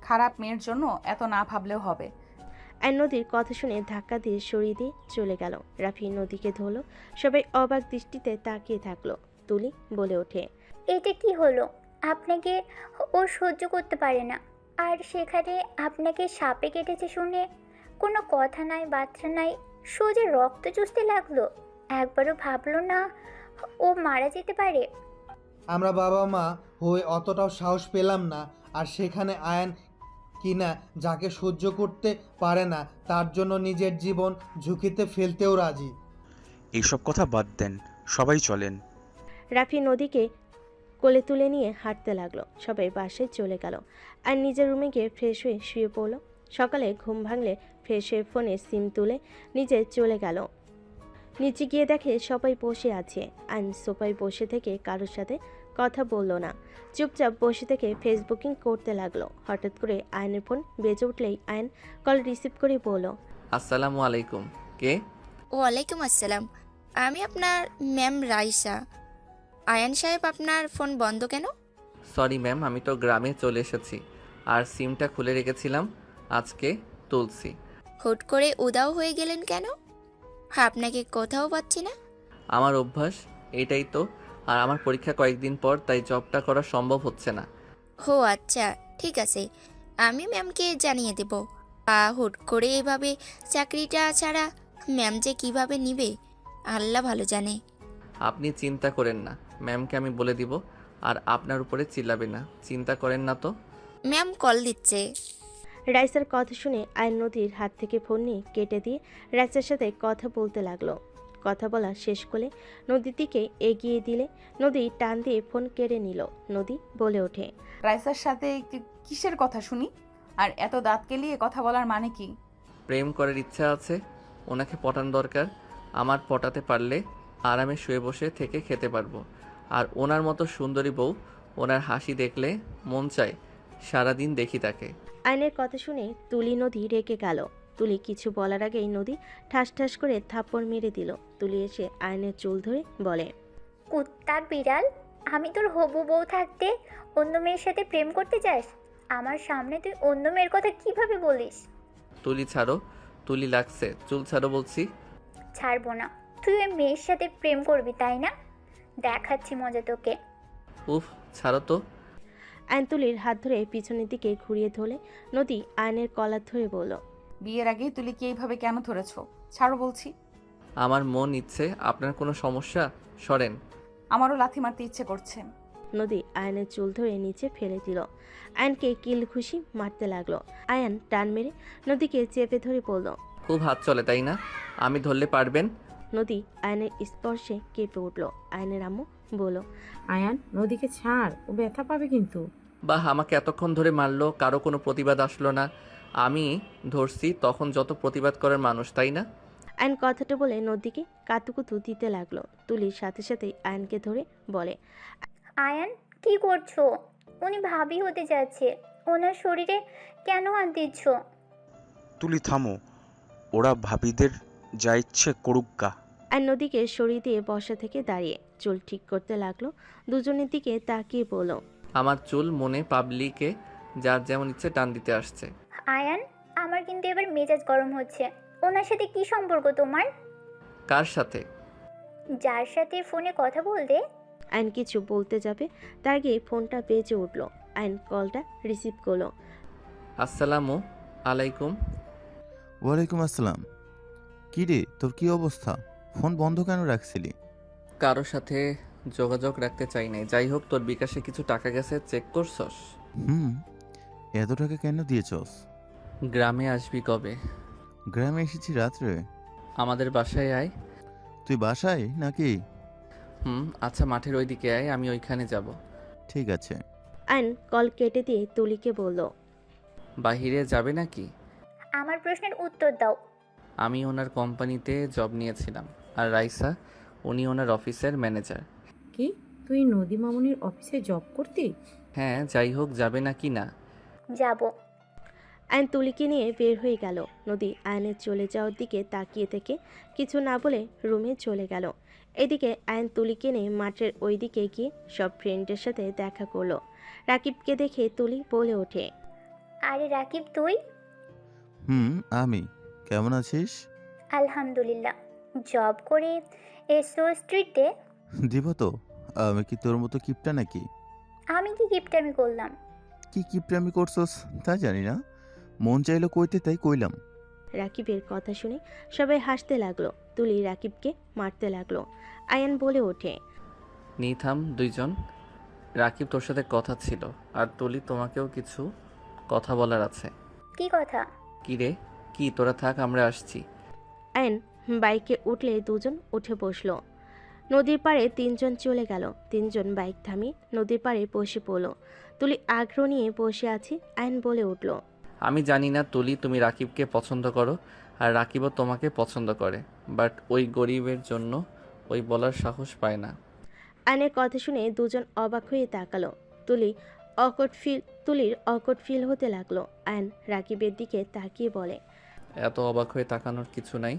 খারাপ মেয়ের জন্য এত না ভাবলেও হবে। আয়ন নদীর কথা শুনে ধাক্কা দিয়ে সরিয়ে দিয়ে চলে গেল। রাফি নদীকে ধরল। সবাই অবাক দৃষ্টিতে তাকিয়ে থাকলো। তুলি বলে ওঠে, এটা কি হলো? আপনাকে ও সহ্য করতে পারে না, আর সেখানে আপনাকে সাপে কেটেছে শুনে কোনো কথা নাই, বার্তা নাই, সোজা রক্ত চুষতে লাগলো। একবারও ভাবলো না ও মারা যেতে পারে? আমরা বাবা মা হয়ে অতটাও সাহস পেলাম না, আর সেখানে আয়ান কিনা যাকে সহ্য করতে পারে না তার জন্য নিজের জীবন ঝুঁকিতে ফেলতেও রাজি। এইসব কথা বাদ দেন, সবাই চলেন। রাফি নদীকে কোলে তুলে নিয়ে হাঁটতে লাগলো। সবাই বাসায় চলে গেল। আর নিজের রুমে গিয়ে ফ্রেশ হয়ে শুয়ে পড়লো। সকালে ঘুম ভাঙলে ফ্রেশ হয়ে ফোনে সিম তুলে নিজে চলে গেল। নিচে গিয়ে দেখে সবাই বসে আছে। আইন সোফায় বসে থেকে কারোর সাথে কথা বলল না। চুপচাপ বসে থেকে ফেসবুকিং করতে লাগলো। হঠাৎ করে আয়নের ফোন বেজে উঠলেই আয়ন কল রিসিভ করে বলল, আসসালামু আলাইকুম। কে? ওয়ালাইকুম আসসালাম, আমি আপনার ম্যাম রাইসা। আয়ান সাহেব, আপনার ফোন বন্ধ কেন? সরি ম্যাম, আমি তো গ্রামে চলে এসেছি আর সিমটা খুলে রেখেছিলাম, আজকে তুলছি। হুট করে উদাও হয়ে গেলেন কেন? আপনাকে কোথাও পাচ্ছি না। আমার অভ্যাস এটাই তো, আর আমার পরীক্ষা কয়েকদিন পর, তাই জবটা করা সম্ভব হচ্ছে না। ও আচ্ছা, ঠিক আছে, আমি ম্যামকে জানিয়ে দেব। হুট করে এভাবে চাকরিটা ছাড়া ম্যাম যে কিভাবে নিবে আল্লাহ ভালো জানে। আপনি চিন্তা করেন না, ম্যামকে আমি বলে দিব, আর আপনার উপরে চিল্লাবে না, চিন্তা করেন না তো। ম্যাম কল দিচ্ছে। রাইসার কথা শুনে আয়ন নদীর হাত থেকে ফোন নিয়ে কেটে দিয়ে রাইসার সাথে কথা বলতে লাগলো। কথা বলা শেষ করে নদীর দিকে এগিয়ে দিলে নদী টান দিয়ে ফোন কেড়ে নিল। নদী বলে ওঠে, রাইসার সাথে কিসের কথা শুনি? আর এত দাঁত কেলিয়ে কথা বলার মানে কি? প্রেম করার ইচ্ছা আছে, ওনাকে পটান দরকার। আমার পটাতে পারলে আরামে শুয়ে বসে থেকে খেতে পারবো। আর ওনার মতো সুন্দরী বউ, ওনার হাসি দেখলে মন চায় সারাদিন দেখি তাকে। আয়নের কথা শুনে তুলি নদী রেগে গেল। তুলি কিছু বলার আগেই নদী ঠাস ঠাস করে থাপ্পড় মেরে দিল। তুলি এসে আয়নের চুল ধরে বলে, কুত্তার বিড়াল, আমি তোর হবু বউ থাকতে অন্য মেয়ের সাথে প্রেম করতে চাস? আমার সামনে তুই অন্য মেয়ের কথা কিভাবে বলিস? তুলি ছাড়ো, তুলি লাগছে, চুল ছাড়ো বলছি। ছাড়বো না। তুই ওই মেয়ের সাথে প্রেম করবি তাই না? দেখাচ্ছি মজা তোকে। উফ, ছাড়ো তো। আয়ন তুলির হাত ধরে পিছনের দিকে ঘুরিয়ে ধরলে নদী আয়নের কলার ধরে বলল, বিয়ের আগেই তুলি কি এইভাবে কেন ধরেছ? ছাড়ো বলছি। আমার মন ইচ্ছে, আপনার কোনো সমস্যা? সরেন। আমারও লাথি মারতে ইচ্ছে করছে। নদী আয়নের চুল ধরে নিচে ফেলে দিল। আয়নকে কিল ঘুষি মারতে লাগলো। আয়ন টান মেরে নদীকে চেপে ধরে বলল, খুব হাত চলে তাই না? আমি ধরলে পারবেন? নদী আয়নের স্পর্শে কেঁপে উঠল। আয়নের আম্মু বলল, আয়ান নদীকে ছাড়, ও ব্যথা পাবে কিন্তু। বাহ, আমাকে এতক্ষণ ধরে মারলো, কারো কোনো প্রতিবাদ আসলো না। আমি ধরছি তখন যত প্রতিবাদ করার মানুষ, তাই না? আয়ন কথাটা বলে নদীকে কাতুকুতু দিতে লাগলো। তুলির সাথে সাথে আয়নকে ধরে বলে, আয়ান, কি করছো? উনি ভাবি হতে যাচ্ছে, ওনার শরীরে কেন হাত দিচ্ছ? তুলি থামো, ওরা ভাবিদের যা ইচ্ছে করুক গা। আয়ন নদীকে সরিয়ে দিয়ে বসা থেকে দাঁড়িয়ে চুল ঠিক করতে লাগলো। দুজনের দিকে তাকিয়ে বলল, আমার চুল মনে পাবলিকে যার যেমন ইচ্ছে টান দিতে আসছে। আয়ান, আমার কিন্তু এবার মেজাজ গরম হচ্ছে। ওনার সাথে কি সম্পর্ক তোমার? কার সাথে? যার সাথে ফোনে কথা বলতে। আয়ন কিছু বলতে যাবে তার আগে ফোনটা বেজে উঠল। আয়ন কলটা রিসিভ করলো। আসসালামু আলাইকুম। ওয়ালাইকুম আসসালাম। কি রে, তোর কি অবস্থা? ফোন বন্ধ কেন রাখছিলি? কারোর সাথে যোগাযোগ রাখতে চাই নাই। যাই হোক, তোর বিকাশে কিছু টাকা গেছে, চেক করছস? এত টাকা কেন দিয়েছস? গ্রামে আসবি কবে? গ্রামে এসেছি রাত্রে। আমাদের বাসায় আয়। তুই বাসায় নাকি? আচ্ছা, মাঠের ওইদিকে আয়, আমি ওইখানে যাব। ঠিক আছে। আয়ন কল কেটে দিয়ে তুলিকে বলল, বাহিরে যাবে নাকি? আমার প্রশ্নের উত্তর দাও। আমি ওনার কোম্পানিতে জব নিয়েছিলাম, আর রাইসা উনি ওনার অফিসের ম্যানেজার। কি, তুই নদী মামুনির অফিসে জব করতি? হ্যাঁ, যাই হোক, যাবে নাকি না? যাব। আয়ন তুলিকে নিয়ে বের হয়ে গেল। নদী আয়নের চলে যাওয়ার দিকে তাকিয়ে থেকে কিছু না বলে রুমে চলে গেল। এদিকে আয়ন তুলিকে নিয়ে মাঠের ওই দিকে গিয়ে সব ফ্রেন্ডের সাথে দেখা করলো। রাকিবকে দেখে তুলি বলে ওঠে, আরে রাকিব, তুই? আমি। কেমন আছিস? আলহামদুলিল্লাহ। জব করে এসো স্ট্রিটে? দিব তো। আমি কি তোর মতো কিপটা নাকি? আমি কি গিফটামি করলাম? কি কিপটামি করছস তা জানি না, মন চাইলো কইতে তাই কইলাম। রাকিবের কথা শুনে সবাই হাসতে লাগলো। তুলি রাকিবকে মারতে লাগলো। আয়ান বলে ওঠে, নিথাম দুইজন। রাকিব, তোর সাথে কথা ছিল, আর তুলি তোমাকেও কিছু কথা বলার আছে। কি কথা? কি রে? কি, তোরা থাক, আমরা আসছি। আয়ন বাইকে উঠলে দুজন উঠে বসলো। নদীর পাড়ে তিনজন চলে গেল। তিনজন বাইক থামিয়ে নদীর পাড়ে বসে পড়ল। তুলি আগ্রহ নিয়ে বসে আছে। আয়ন বলে উঠল, আমি জানি না তুলি, তুমি রাকিবকে পছন্দ করো, আর রাকিবও তোমাকে পছন্দ করে, বাট ওই গরিবের জন্য ওই বলার সাহস পায় না। আয়নের কথা শুনে দুজন অবাক হয়ে তাকালো। তুলির অকট ফিল হতে লাগলো। আয়ন রাকিবের দিকে তাকিয়ে বলে, এত অবাক হয়ে তাকানোর কিছু নাই।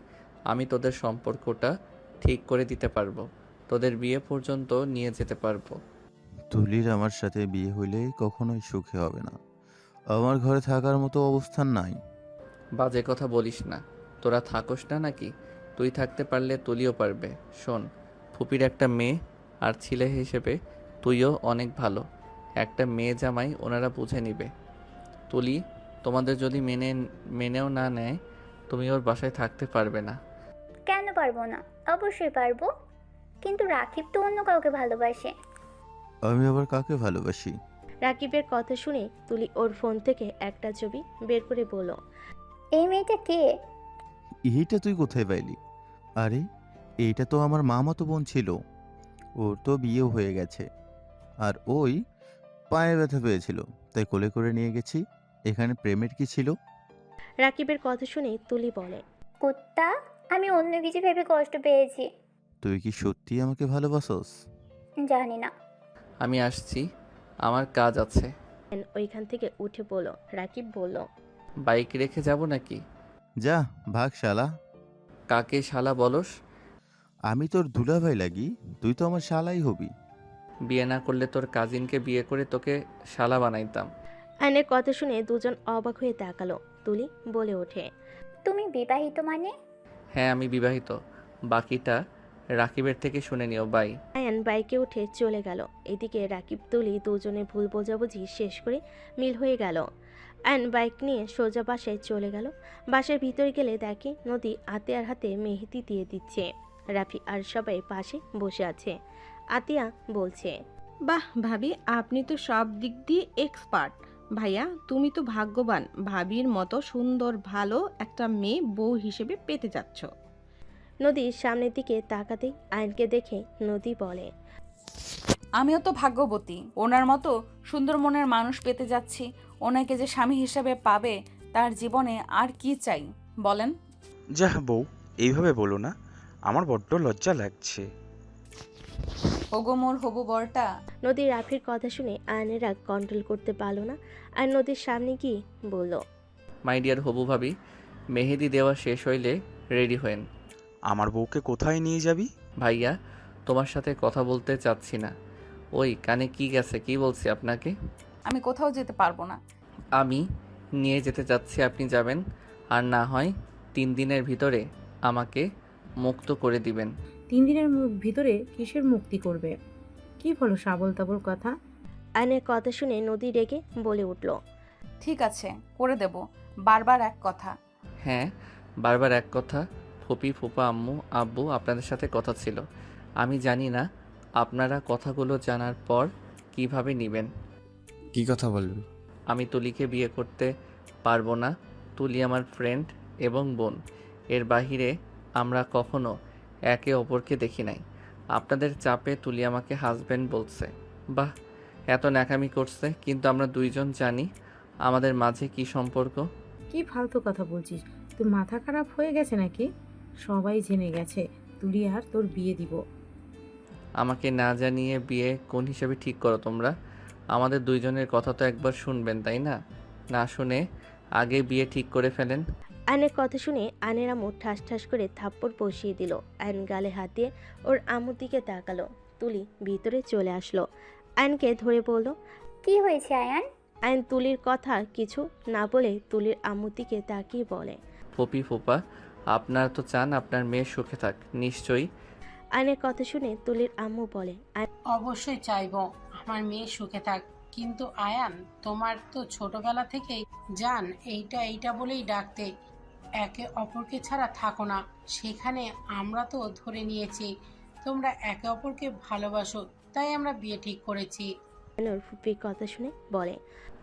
আমি তোদের সম্পর্কটা ঠিক করে দিতে পারবো, তোদের বিয়ে পর্যন্ত নিয়ে যেতে পারবো। তুলির আমার সাথে বিয়ে হইলে কখনোই সুখী হবে না। আমার ঘরে থাকার মতো অবস্থান নাই। বাজে কথা বলিস না। তোরা থাকোস না নাকি? তুই থাকতে পারলে তুলিও পারবে। শোন, ফুপির একটা মেয়ে, আর ছেলে হিসেবে তুইও অনেক ভালো। একটা মেয়ে জামাই ওনারা বুঝে নিবে। তুলি, তোমাদের যদি মেনেও না নেয়, তুমি ওর বাসায় থাকতে পারবে না। কেন পারবো না? অবশ্যই পারবো, কিন্তু রাকিব তো অন্য কাউকে ভালোবাসে। আমি আবার কাকে ভালোবাসি? রাকিবের কথা শুনে তুলি ওর ফোন থেকে একটা ছবি বের করে বলল, এই মেয়েটা কে? এইটা তুই কোথায় পাইলি? আরে, এইটা তো আমার মামাতো বোন ছিল, ওর তো বিয়েও হয়ে গেছে। আর ওই পায়ে ব্যথা পেয়েছিল, তাই কোলে করে নিয়ে গেছি। এখানে প্রেমের কি ছিল? রাকিবের কথা শুনে তুলি বলে, কুত্তা, আমি অন্য কিছু ভেবে কষ্ট পেয়েছি। তুই কি সত্যি আমাকে ভালোবাসস? জানি না। আমি আসছি, আমার কাজ আছে। আয়ান ওইখান থেকে উঠে বলল। রাকিব বলল, বাইক রেখে যাব নাকি? যা ভাগ শালা। কাকে শালা বলস? আমি তোর দুলাভাই লাগি, তুই তো আমার শালাই হবি। বিয়ে না করলে তোর কাজিনকে বিয়ে করে তোকে শালা বানাইতাম। আয়নের কথা শুনে দুজন অবাক হয়ে তাকালো। তুলি বলে ওঠে, তুমি বিবাহিত মানে? হ্যাঁ আমি বিবাহিত, বাকিটা রাকিবের থেকে শুনে নিও। বাই। আয়ান বাইকে উঠে চলে গেল। এদিকে রাকিব তুলি দুজনে ভুল বোঝাবুঝি শেষ করে মিল হয়ে গেল। আয়ান বাইক নিয়ে সোজা বাসায় চলে গেল। বাসার ভিতরে গেলে দেখে নদী আতিয়ার হাতে মেহেদি দিয়ে দিচ্ছে। রাফি আর সবাই পাশে বসে আছে। আতিয়া বলছে, বাহ ভাবি, আপনি তো সব দিক দিয়ে এক্সপার্ট। ভাইয়া তুমি তো ভাগ্যবান, ভাবির মতো সুন্দর ভালো একটা মেয়ে বউ হিসেবে পেতে যাচ্ছ। নদীর সামনের দিকে তাকাতেই আয়নকে দেখে নদী বলে, আমিও তো ভাগ্যবতী, ওনার মতো সুন্দর মনের মানুষ পেতে যাচ্ছি। ওনাকে যে স্বামী হিসেবে পাবে, তার জীবনে আর কি চাই বলেন? যাহ বউ, এইভাবে বলো না, আমার বড্ড লজ্জা লাগছে। ওগো মোর হবু বরটা। নদী রাফির কথা শুনে আয়নের রাগ কন্ট্রোল করতে পারল না। আর নদীর সামনে গিয়ে বলল, মাই ডিয়ার হবু ভাবি, মেহেদি দেওয়া শেষ হইলে রেডি হয়েন। আমার বউকে কোথায় নিয়ে যাবি? ভাইয়া তোমার সাথে কথা বলতে চাচ্ছি না। ওই কানে কি গেছে, কি বলছি আপনাকে? আমি কোথাও যেতে পারবো না। আমি নিয়ে যেতে চাচ্ছি, আপনি যাবেন। আর না হয় 3 দিনের ভিতরে আমাকে মুক্ত করে দিবেন। 3 দিনের ভিতরে কিসের মুক্তি করবে? কি বলো সাবল তাবল কথা? আয়নের কথা শুনে নদী রেগে বলে উঠল, ঠিক আছে, করে দেব। বারবার এক কথা। হ্যাঁ বারবার এক কথা। ফুপি ফুপা আম্মু আব্বু আপনাদের সাথে কথা ছিল। আমি জানি না আপনারা কথাগুলো জানার পর কিভাবে নেবেন। কি কথা বলবি? আমি তুলিকে বিয়ে করতে পারবো না। তুলি আমার ফ্রেন্ড এবং বোন, এর বাহিরে আমরা কখনো একে অপরকে দেখি নাই। আপনাদের চাপে তুলি আমাকে হাজব্যান্ড বলছে। বাহ, এত ন্যাকামি করছে, কিন্তু আমরা দুইজন জানি আমাদের মাঝে কি সম্পর্ক। কি ফালতু কথা বলছিস? তুই মাথা খারাপ হয়ে গেছে নাকি? সবাই জেনে গেছে তুলি আর তোর বিয়ে দিব। আমাকে না জানিয়ে বিয়ে কোন হিসাবে ঠিক করো তোমরা? আমাদের দুইজনের কথা তো একবার শুনবেন, তাই না? না শুনে আগে বিয়ে ঠিক করে ফেলেন। আয়নের কথা শুনে আয়নের আম্মু ঠাস ঠাস করে থাপ্পড় বসিয়ে দিল। আয়ন গালে হাত দিয়ে ওর আম্মুর দিকে তাকালো। তুলি ভিতরে চলে আসলো। আয়নকে ধরে বলল, কি হয়েছে আয়ান? আয়ন তুলির কথা কিছু না বলে তুলির আম্মুর দিকে তাকিয়ে বলে, ফুপি ফুপা, আপনার তো চান আপনার মেয়ে সুখে থাক নিশ্চয়ই। আয়নের কথা শুনে তুলির আম্মু বলে, অবশ্যই চাইবো আমার মেয়ে সুখে থাক, কিন্তু আয়ান তোমার তো ছোটবেলা থেকেই জান এইটা এইটা বলেই ডাকতে, একে অপরকে ছাড়া থাকো না। সেখানে আমরা তো ধরে নিয়েছি তোমরা একে অপরকে ভালোবাসো, তাই আমরা বিয়ে ঠিক করেছি। আয়নের ফুপির কথা শুনে বলে,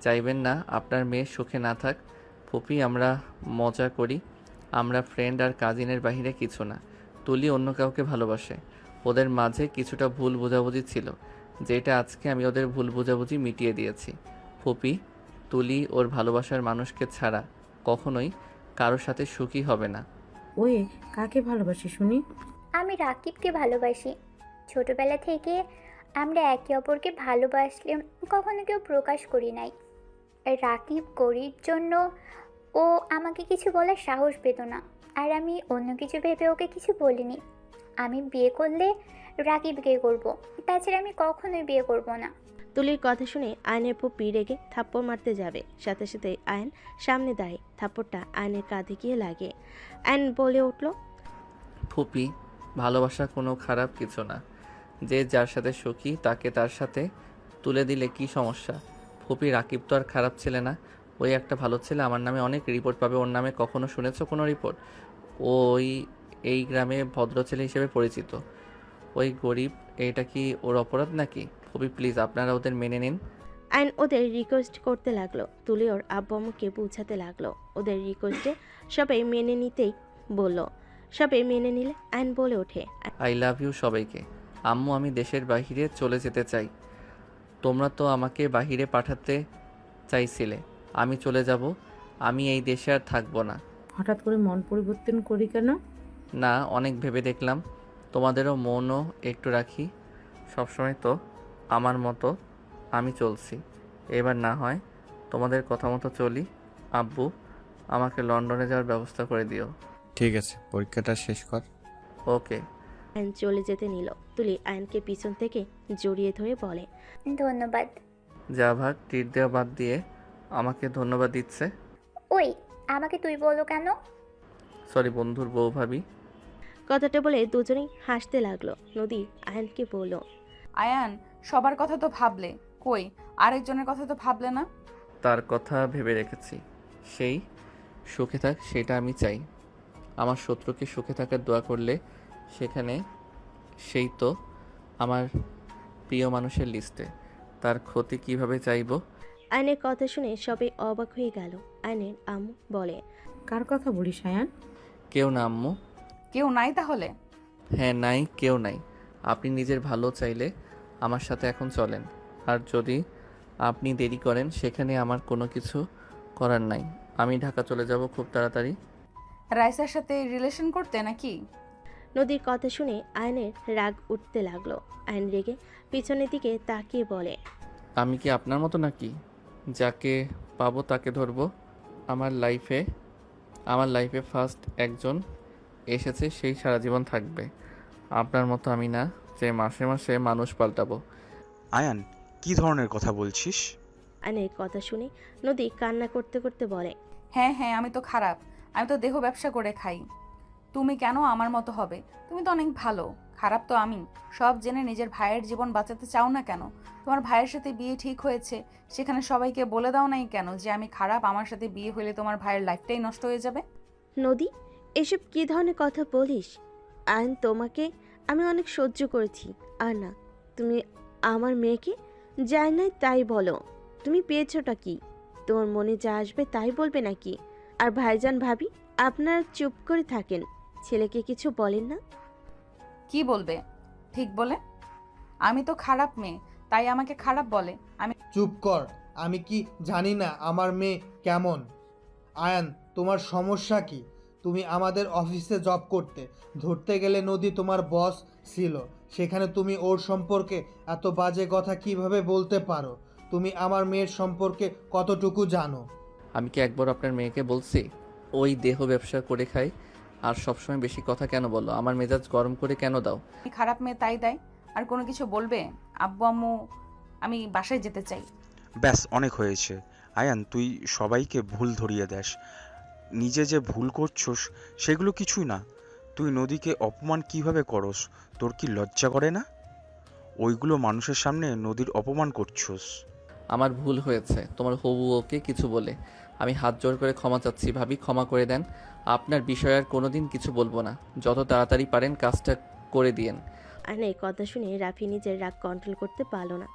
চাইবেন না আপনার মেয়ে সুখে না থাক? ফুপি আমরা মজা করি, আমরা ফ্রেন্ড আর কাজিনের বাহিরে কিছু না। তুলি অন্য কাউকে ভালোবাসে, ওদের মাঝে কিছুটা ভুল বোঝাবুঝি ছিল, যেটা আজকে আমি ওদের ভুল বোঝাবুঝি মিটিয়ে দিয়েছি। ফুপি, তুলি ওর ভালোবাসার মানুষকে ছাড়া কখনোই কারোর সাথে সুখী হবে না। ওই কাকে ভালোবাসি শুনি? আমি রাকিবকে ভালোবাসি। ছোটবেলা থেকে আমরা একে অপরকে ভালোবাসলে কখনো কেউ প্রকাশ করি নাই। রাকিব গরিব জন্য ও আমাকে কিছু বলার সাহস পেত না, আর আমি অন্য কিছু ভেবে ওকে কিছু বলিনি। আমি বিয়ে করলে রাকিবকে করব, তাছাড়া আমি কখনোই বিয়ে করব না। তুলির কথা শুনে আয়নের ফুপি রেগে থাপ্পড় মারতে যাবে, সাথে সাথে আয়ন সামনে দাঁড়িয়ে থাপ্পড়টা আয়নের কাঁধে গিয়ে লাগে। আয়ন বলে উঠল, ফুপি, ভালোবাসা কোনো খারাপ কিছু না। যে যার সাথে সুখী তাকে তার সাথে তুলে দিলে কি সমস্যা? ফুপি, রাকিব তো আর খারাপ ছেলে না, ওই একটা ভালো ছেলে। আমার নামে অনেক রিপোর্ট পাবে ওর নামে। কখনো শুনেছো কোনো রিপোর্ট? ওই এই গ্রামে ভদ্র ছেলে হিসেবে পরিচিত। ওই গরিব, এটা কি ওর অপরাধ নাকি? ফুপি প্লিজ আপনারা ওদের মেনে নিন। আয়ন ওদের রিকোয়েস্ট করতে লাগলো। তুলি ওর আব্বু আম্মুকে বোঝাতে লাগলো। ওদের রিকোয়েস্টে সবাই মেনে নিতেই বলল। সবাই মেনে নিলে আয়ন বলে ওঠে, আই লাভ ইউ সবাইকে। আম্মু, আমি দেশের বাইরে চলে যেতে চাই। তোমরা তো আমাকে বাইরে পাঠাতে চাইছিলে। আমি চলে যাব। আমি এই দেশে আর থাকবো না। হঠাৎ করে মন পরিবর্তন করি কেন? না, অনেক ভেবে দেখলাম তোমাদেরও মনও একটু রাখি। সবসময় তো আমার মতো আমি চলছি, এবার না হয় তোমাদের কথা মতো চলি। আব্বু, আমাকে লন্ডনে যাওয়ার ব্যবস্থা করে দিও। ঠিক আছে, পরীক্ষাটা শেষ কর। ওকে। আয়ন চলে যেতে নিল। তুলি আয়নকে পিছন থেকে জড়িয়ে ধরে বলে, ধন্যবাদ। যা ভাগ, ট্রিট দেওয়া বাদ দিয়ে আমাকে ধন্যবাদ দিচ্ছে। ওই, আমাকে তুই বলো কেন? সরি বন্ধুর বউ ভাবি। কথাটা বলে দুজনেই হাসতে লাগলো। নদী আয়নকে বলল, আয়ান, সবার কথা তো ভাবলে, কই আরেকজনের কথা তো ভাবলে না? তার কথা ভেবে রেখেছি। সেই সুখে থাক, সেটা আমি চাই। আমার শত্রুকে সুখে থাকার দোয়া করলে সেখানে সেই তো আমার প্রিয় মানুষের লিস্টে। তার ক্ষতি কিভাবে চাইবো? আয়নের কথা শুনে সবাই অবাক হয়ে গেল। আয়নের আম্মু বলে, কার কথা বলিস আয়ান? কেউ না আম্মু। কেউ নাই তাহলে? হ্যাঁ, নাই, কেউ নাই। আপনি নিজের ভালো চাইলে আমার সাথে এখন চলেন। আর যদি আপনি দেরি করেন, সেখানে আমার কোনো কিছু করার নাই। আমি ঢাকা চলে যাব খুব তাড়াতাড়ি। রাইসার সাথে রিলেশন করতে নাকি? নদীর কথা শুনে আয়নের রাগ উঠতে লাগলো। আয়ন রেগে পিছনের দিকে তাকিয়ে বলে, আমি কি আপনার মতো নাকি? যাকে পাবো তাকে ধরবো। আমার লাইফে ফার্স্ট একজন এসেছে, সেই সারা জীবন থাকবে। আপনার মতো আমি না যে মাসে মাসে মানুষ পাল্টাবো। আয়ান, কি ধরনের কথা বলছিস? আয়নের কথা শুনে নদী কান্না করতে করতে বলে, হ্যাঁ হ্যাঁ, আমি তো খারাপ। আমি তো দেহ ব্যবসা করে খাই। তুমি কেন আমার মতো হবে? তুমি তো অনেক ভালো। খারাপ তো আমি। সব জেনে নিজের ভাইয়ের জীবন বাঁচাতে চাও না কেন? তোমার ভাইয়ের সাথে বিয়ে ঠিক হয়েছে, সেখানে সবাইকে বলে দাও নাই কেন যে আমি খারাপ? আমার সাথে বিয়ে হলে তোমার ভাইয়ের লাইফটাই নষ্ট হয়ে যাবে। নদী, এসব কি ধরনের কথা বলিস? আয়ন, তোমাকে আমি অনেক সহ্য করেছি। আর না, তুমি আমার মেয়েকে যাই নাই তাই বলো। তুমি পেয়েছোটা কি? তোমার মনে যা আসবে তাই বলবে নাকি? আর ভাইজান ভাবি আপনারা চুপ করে থাকেন, ছেলেকে কিছু বলেন না? কি বলবে ঠিক বলে? আমি তো খারাপ মেয়ে, তাই আমাকে খারাপ বলে। আমি চুপ কর। আমি কি জানি না আমার মেয়ে কেমন? আয়ান, তোমার সমস্যা কি? তুমি আমাদের অফিসে জব করতে, ধরতে গেলে নদী তোমার বস ছিল, সেখানে তুমি ওর সম্পর্কে এত বাজে কথা কিভাবে বলতে পারো? তুমি আমার মেয়ের সম্পর্কে কতটুকু জানো? আমি কি একবার আপনার মেয়েকে বলছি ওই দেহ ব্যবসা করে খাই? আর সবসময় বেশি কথা কেন বলো? আমার মেজাজ গরম করে কেন দাও? খারাপ মেয়ে তাই দেয়। আর কোনো কিছু বলবে? আব্বু আম্মু, আমি বাসায় যেতে চাই। ব্যাস, অনেক হয়েছে। আয়ান, তুই সবাইকে ভুল ধরিয়ে দেস। নিজে যে ভুল করছোস সেগুলো কিছুই না। তুই নদীকে অপমান কিভাবে করস? তোর কি লজ্জা করে না? ওইগুলো মানুষের সামনে নদীর অপমান করছোস। আমার ভুল হয়েছে তোমার হবু ওকে কিছু বলে। আমি হাত জোর করে ক্ষমা চাচ্ছি ভাবি, ক্ষমা করে দেন। আপনার বিষয়ে আর কোনোদিন কিছু বলবো না। যত তাড়াতাড়ি পারেন কাজটা করে দিয়েন। আয়নের কথা শুনে রাফি নিজের রাগ কন্ট্রোল করতে পারল না।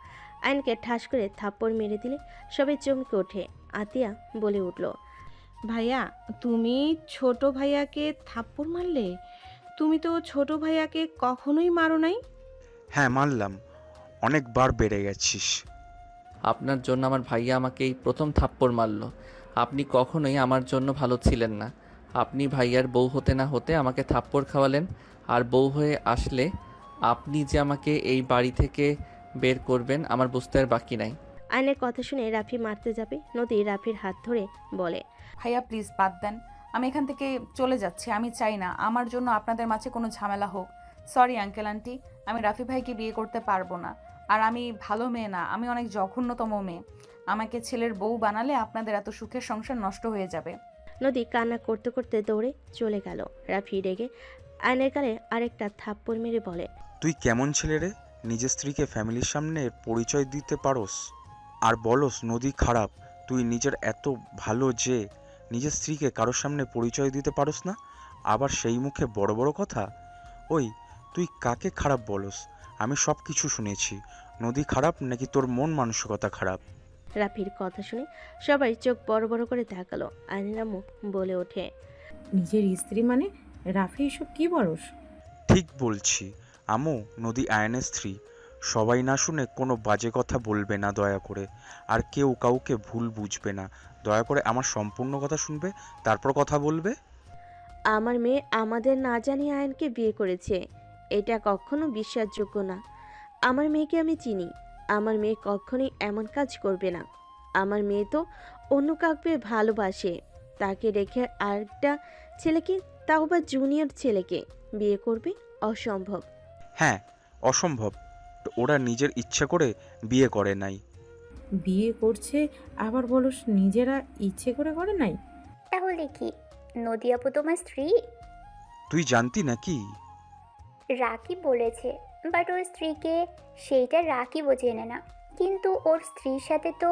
আয়নকে ঠাস করে থাপ্পড় মেরে দিলে সবাই চমকে ওঠে। আতিয়া বলে উঠল, ভাইয়া, তুমি ছোট ভাইয়াকে থাপ্পড় মারলে? তুমি তো ছোট ভাইয়াকে কখনোই মারো নাই। হ্যাঁ, মানলাম, অনেকবার বেড়ে গেছিস। আপনার জন্য আমার ভাইয়া আমাকে এই প্রথম থাপ্পড় মারলো। আপনি কখনোই আমার জন্য ভালো ছিলেন না। আপনি ভাইয়ার বউ হতে না হতে আমাকে থাপ্পড় খাওয়ালেন। আর বউ হয়ে আসলে আপনি যে আমাকে এই বাড়ি থেকে বের করবেন আমার বুঝতে আর বাকি নাই। আয়নের কথা শুনে রাফি মারতে যাবে, নদী রাফির হাত ধরে বলে, ভাইয়া প্লিজ বাদ দেন। আমি এখান থেকে চলে যাচ্ছি। আমি চাই না আমার জন্য আপনাদের মাঝে কোনো ঝামেলা হোক। সরি আঙ্কেল আন্টি, আমি রাফি ভাইকে বিয়ে করতে পারবো না। আর আমি ভালো মেয়ে না, আমি অনেক জঘন্যতম মেয়ে। আমাকে ছেলের বউ বানালে আপনাদের এত সুখের সংসার নষ্ট হয়ে যাবে। নদী কান্না করতে করতে দৌড়ে চলে গেল। রাফি রেগে আয়নের গালে আরেকটা থাপ্পড় মেরে বলে, তুই কেমন ছেলে রে? নিজের স্ত্রীকে ফ্যামিলির সামনে পরিচয় দিতে পারোস আর বলস নদী খারাপ? তুই নিজের এত ভালো যে নিজের স্ত্রীকে কারোর সামনে পরিচয় দিতে পারোস না, আবার সেই মুখে বড় বড় কথা। ওই, তুই কাকে খারাপ বলস? আমি সব কিছু শুনেছি। নদী খারাপ নাকি তোর মন মানসিকতা খারাপ? রাফির কথা শুনে সবাই চোখ বড় বড় করে তাকালো। আয়নের আম্মু বলে ওঠে, নিজের স্ত্রী মানে রাফি এসব কি বলস? ঠিক বলছি আমু, নদী আয়নের স্ত্রী। সবাই না শুনে কোনো বাজে কথা বলবে না দয়া করে, আর কেউ কাউকে ভুল বুঝবে না। দয়া করে আমার সম্পূর্ণ কথা শুনবে, তারপর কথা বলবে। আমার মেয়ে আমাদের না জানিয়ে আয়নকে বিয়ে করেছে, এটা কখনো বিশ্বাসযোগ্য না। আমার মেয়েকে আমি চিনি, আমার মেয়ে কখনোই এমন কাজ করবে না। আমার মেয়ে তো অন্য কাউকে ভালোবাসে, তাকে রেখে আরেকটা ছেলেকে, তাও বা জুনিয়র ছেলেকে বিয়ে করবে? অসম্ভব। হ্যাঁ, অসম্ভব। ওরা নিজের ইচ্ছা করে বিয়ে করে নাই। বিয়ে করছে আবার বলস নিজেরা ইচ্ছে করে করে নাই? তাহলে কি নদী আপু তোমার স্ত্রী? তুই জানতি নাকি? রাকিব বলেছে, বাট ওর স্ত্রীকে সেইটা রাকিবও জেনে না। কিন্তু ওর স্ত্রীর সাথে তো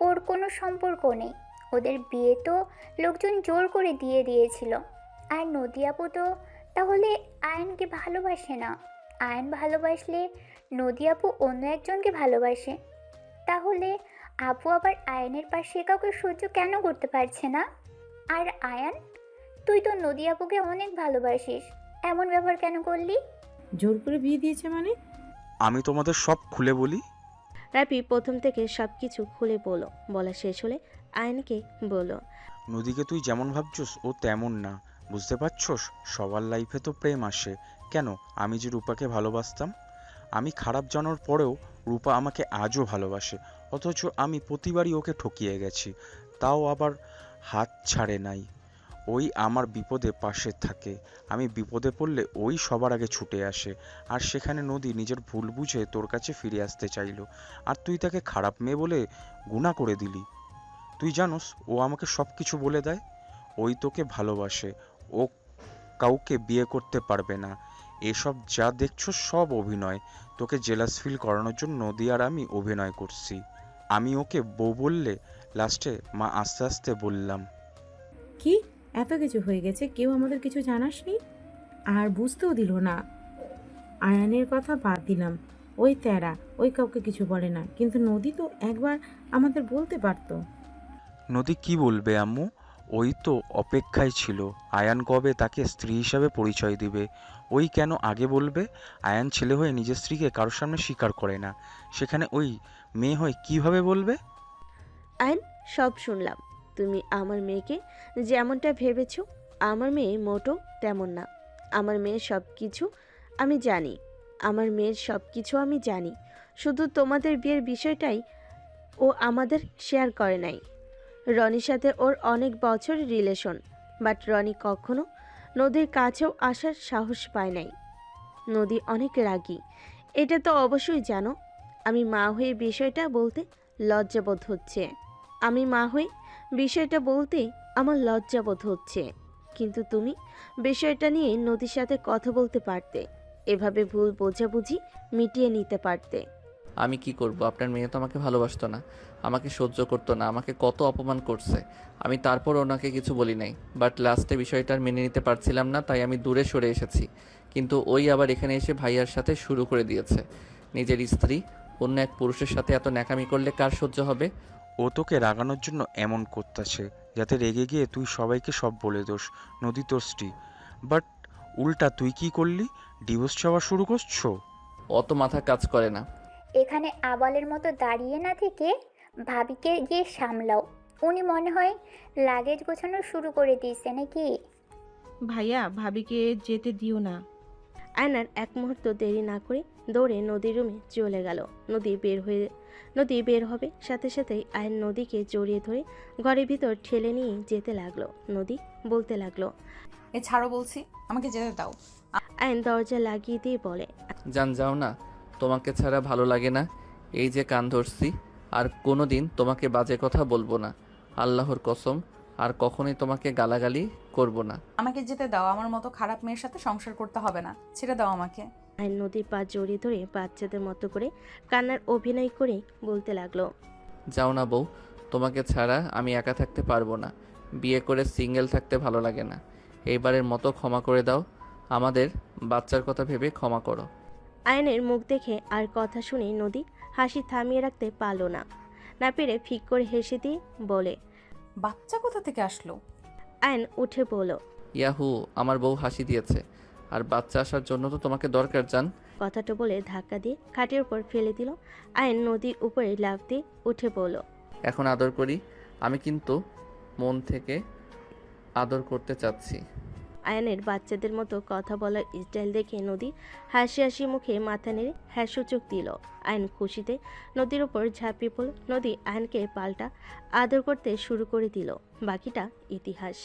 ওর কোনো সম্পর্ক নেই। ওদের বিয়ে তো লোকজন জোর করে দিয়ে দিয়েছিল। আর নদী আপু তো তাহলে আয়নকে ভালোবাসে না। আয়ন ভালোবাসলে নদী আপু অন্য একজনকে ভালোবাসে। তাহলে আপু আবার আয়নের পাশে কাউকে সহ্য কেন করতে পারছে না? আর আয়ান, তুই তো নদী আপুকে অনেক ভালোবাসিস, এমন ব্যবহার কেন করলি? জোর করে বিয়ে দিয়েছে মানে? আমি তোমাদের সব খুলে বলি। রাফি প্রথম থেকে সব কিছু খুলে বলা শেষ হলে আয়নকে বলো, নদীকে তুই যেমন ভাবছস ও তেমন না, বুঝতে পারছস? সবার লাইফে তো প্রেম আসে। কেন, আমি যে রূপাকে ভালোবাসতাম, আমি খারাপ জানার পরেও রূপা আমাকে আজও ভালোবাসে। অথচ আমি প্রতিবারই ওকে ঠকিয়ে গেছি, তাও আবার হাত ছাড়ে নাই। ওই আমার বিপদে পাশে থাকে, আমি বিপদে পড়লে ওই সবার আগে ছুটে আসে। আর সেখানে নদী নিজের ভুল বুঝে তোর কাছে ফিরে আসতে চাইলো, আর তুই তাকে খারাপ মেয়ে বলে গুণা করে দিলি। তুই জানোস ও আমাকে সব কিছু বলে দেয়, ওই তোকে ভালোবাসে, ও কাউকে বিয়ে করতে পারবে না। এসব যা দেখছো সব অভিনয়, তোকে জেলাস ফিল করানোর জন্য নদী আর আমি অভিনয় করছি। আমি ওকে বউ বললে লাস্টে মা আস্তে আস্তে বললাম। কি এত কিছু হয়ে গেছে, কেউ আমাদের কিছু জানাসনি? আর বুঝতেও দিল না? আয়ানের কথা বাদ দিলাম, ওই তেরা, ওই কাউকে কিছু বলে না, কিন্তু নদী তো একবার আমাদের বলতে পারতো। নদী কি বলবে আম্মু? ওই তো অপেক্ষায় ছিল আয়ান কবে তাকে স্ত্রী হিসাবে পরিচয় দিবে। ওই কেন আগে বলবে? আয়ান ছেলে হয়ে নিজের স্ত্রীকে কারোর সামনে স্বীকার করে না, সেখানে ওই মেয়ে হয়ে কিভাবে বলবে? আয়ন, সব শুনলাম। তুমি আমার মেয়েকে যেমনটা ভেবেছ, আমার মেয়ে মোটো তেমন না। আমার মেয়ের সব কিছু আমি জানি, আমার মেয়ের সব কিছু আমি জানি। শুধু তোমাদের বিয়ের বিষয়টাই ও আমাদের শেয়ার করে নাই। রনির সাথে ওর অনেক বছর রিলেশন, বাট রনি কখনো নদীর কাছেও আসার সাহস পায় নাই। নদী অনেক রাগী, এটা তো অবশ্যই জানো। আমি মা হয়ে বিষয়টা বলতে লজ্জাবোধ হচ্ছে। আমি মা হয়ে বিষয়টা বলতে আমার লজ্জাবোধ হচ্ছে। কিন্তু তুমি বিষয়টা নিয়ে নদীর সাথে কথা বলতে পারতে, এভাবে ভুল বোঝাবুঝি মিটিয়ে নিতে পারতে। আমি কি করব? আপনার মেয়ে তো আমাকে ভালোবাসতো না, আমাকে সহ্য করতো না, আমাকে কত অপমান করছে। আমি তারপর ওনাকে কিছু বলি নাই, বাট লাস্টে বিষয়টা আর মেনে নিতে পারছিলাম না, তাই আমি দূরে সরে এসেছি। কিন্তু ওই আবার এখানে এসে ভাইয়ার সাথে শুরু করে দিয়েছে। নিজের স্ত্রী অন্য এক পুরুষের সাথে এত ন্যাকামি করলে কার সহ্য হবে? ও তোকে রাগানোর জন্য এমন করতেছে, যাতে রেগে গিয়ে তুই সবাইকে সব বলে দোস নদী তোর স্ত্রী। বাট উল্টা তুই কি করলি? ডিভোর্স চাওয়া শুরু করছো। অত মাথা কাজ করে না। এখানে আবালের মতো দাঁড়িয়ে না থেকে ভাবিকে গিয়ে সামলাও। উনি মনে হয় লাগেজ গোছানো শুরু করে দিয়েছে নাকি? ভাইয়া, ভাবিকে যেতে দিও না। আয়নার এক মুহূর্ত দেরি না করে দৌড়ে নদীর রুমে চলে গেল। নদী বের হবে সাথে সাথেই আয়ন নদীকে জড়িয়ে ধরে ঘরের ভিতর ঠেলে নিয়ে যেতে লাগলো। নদী বলতে লাগলো, এ ছাড়ো বলছি, আমাকে যেতে দাও। আয়ন দরজা লাগিয়ে দিয়ে বলে, জান যাও না, তোমাকে ছাড়া ভালো লাগে না। এই যে কান ধরছি, আর কোনো দিন তোমাকে বাজে কথা বলবো না, আল্লাহর কসম। আর কখনোই তোমাকে গালাগালি করব না। আমাকে যেতে দাও, আমার মতো খারাপ মেয়ের সাথে সংসার করতে হবে না, ছেড়ে দাও আমাকে। আয়ন নদীর পা জড়িয়ে ধরে বাচ্চাদের মতো করে কান্নার অভিনয় করে বলতে লাগলো, যাও না বউ, তোমাকে ছাড়া আমি একা থাকতে পারবো না। বিয়ে করে সিঙ্গেল থাকতে ভালো লাগে না। এইবারের মতো ক্ষমা করে দাও, আমাদের বাচ্চার কথা ভেবে ক্ষমা করো। আয়নের মুখ দেখে আর কথা শুনে নদী হাসি থামিয়ে রাখতে পারল না, না পেরে ফিক করে হেসে দিয়ে বলে, বাচ্চা কোথা থেকে আসলো? আয়ন উঠে বলল, ইয়াহু, আমার বউ হাসি দিয়েছে। আর বাচ্চা আসার জন্য তো তোমাকে দরকার জান। কথাটা বলে ধাক্কা দিয়ে খাটের উপর ফেলে দিল। আয়ান নদীর উপরে লাফ দিয়ে উঠে পড়ল। এখন আদর করি। আমি কিন্তু মন থেকে আদর করতে চাচ্ছি। আয়ানের বাচ্চাদের মতো কথা বলার স্টাইল দেখে নদী হাসি হাসি মুখে মাথা নেড়ে হ্যাঁ সূচক দিল। আয়ন খুশিতে নদীর উপর ঝাঁপিয়ে পড়ল। নদী আয়নকে পাল্টা আদর করতে শুরু করে দিল। বাকিটা ইতিহাস।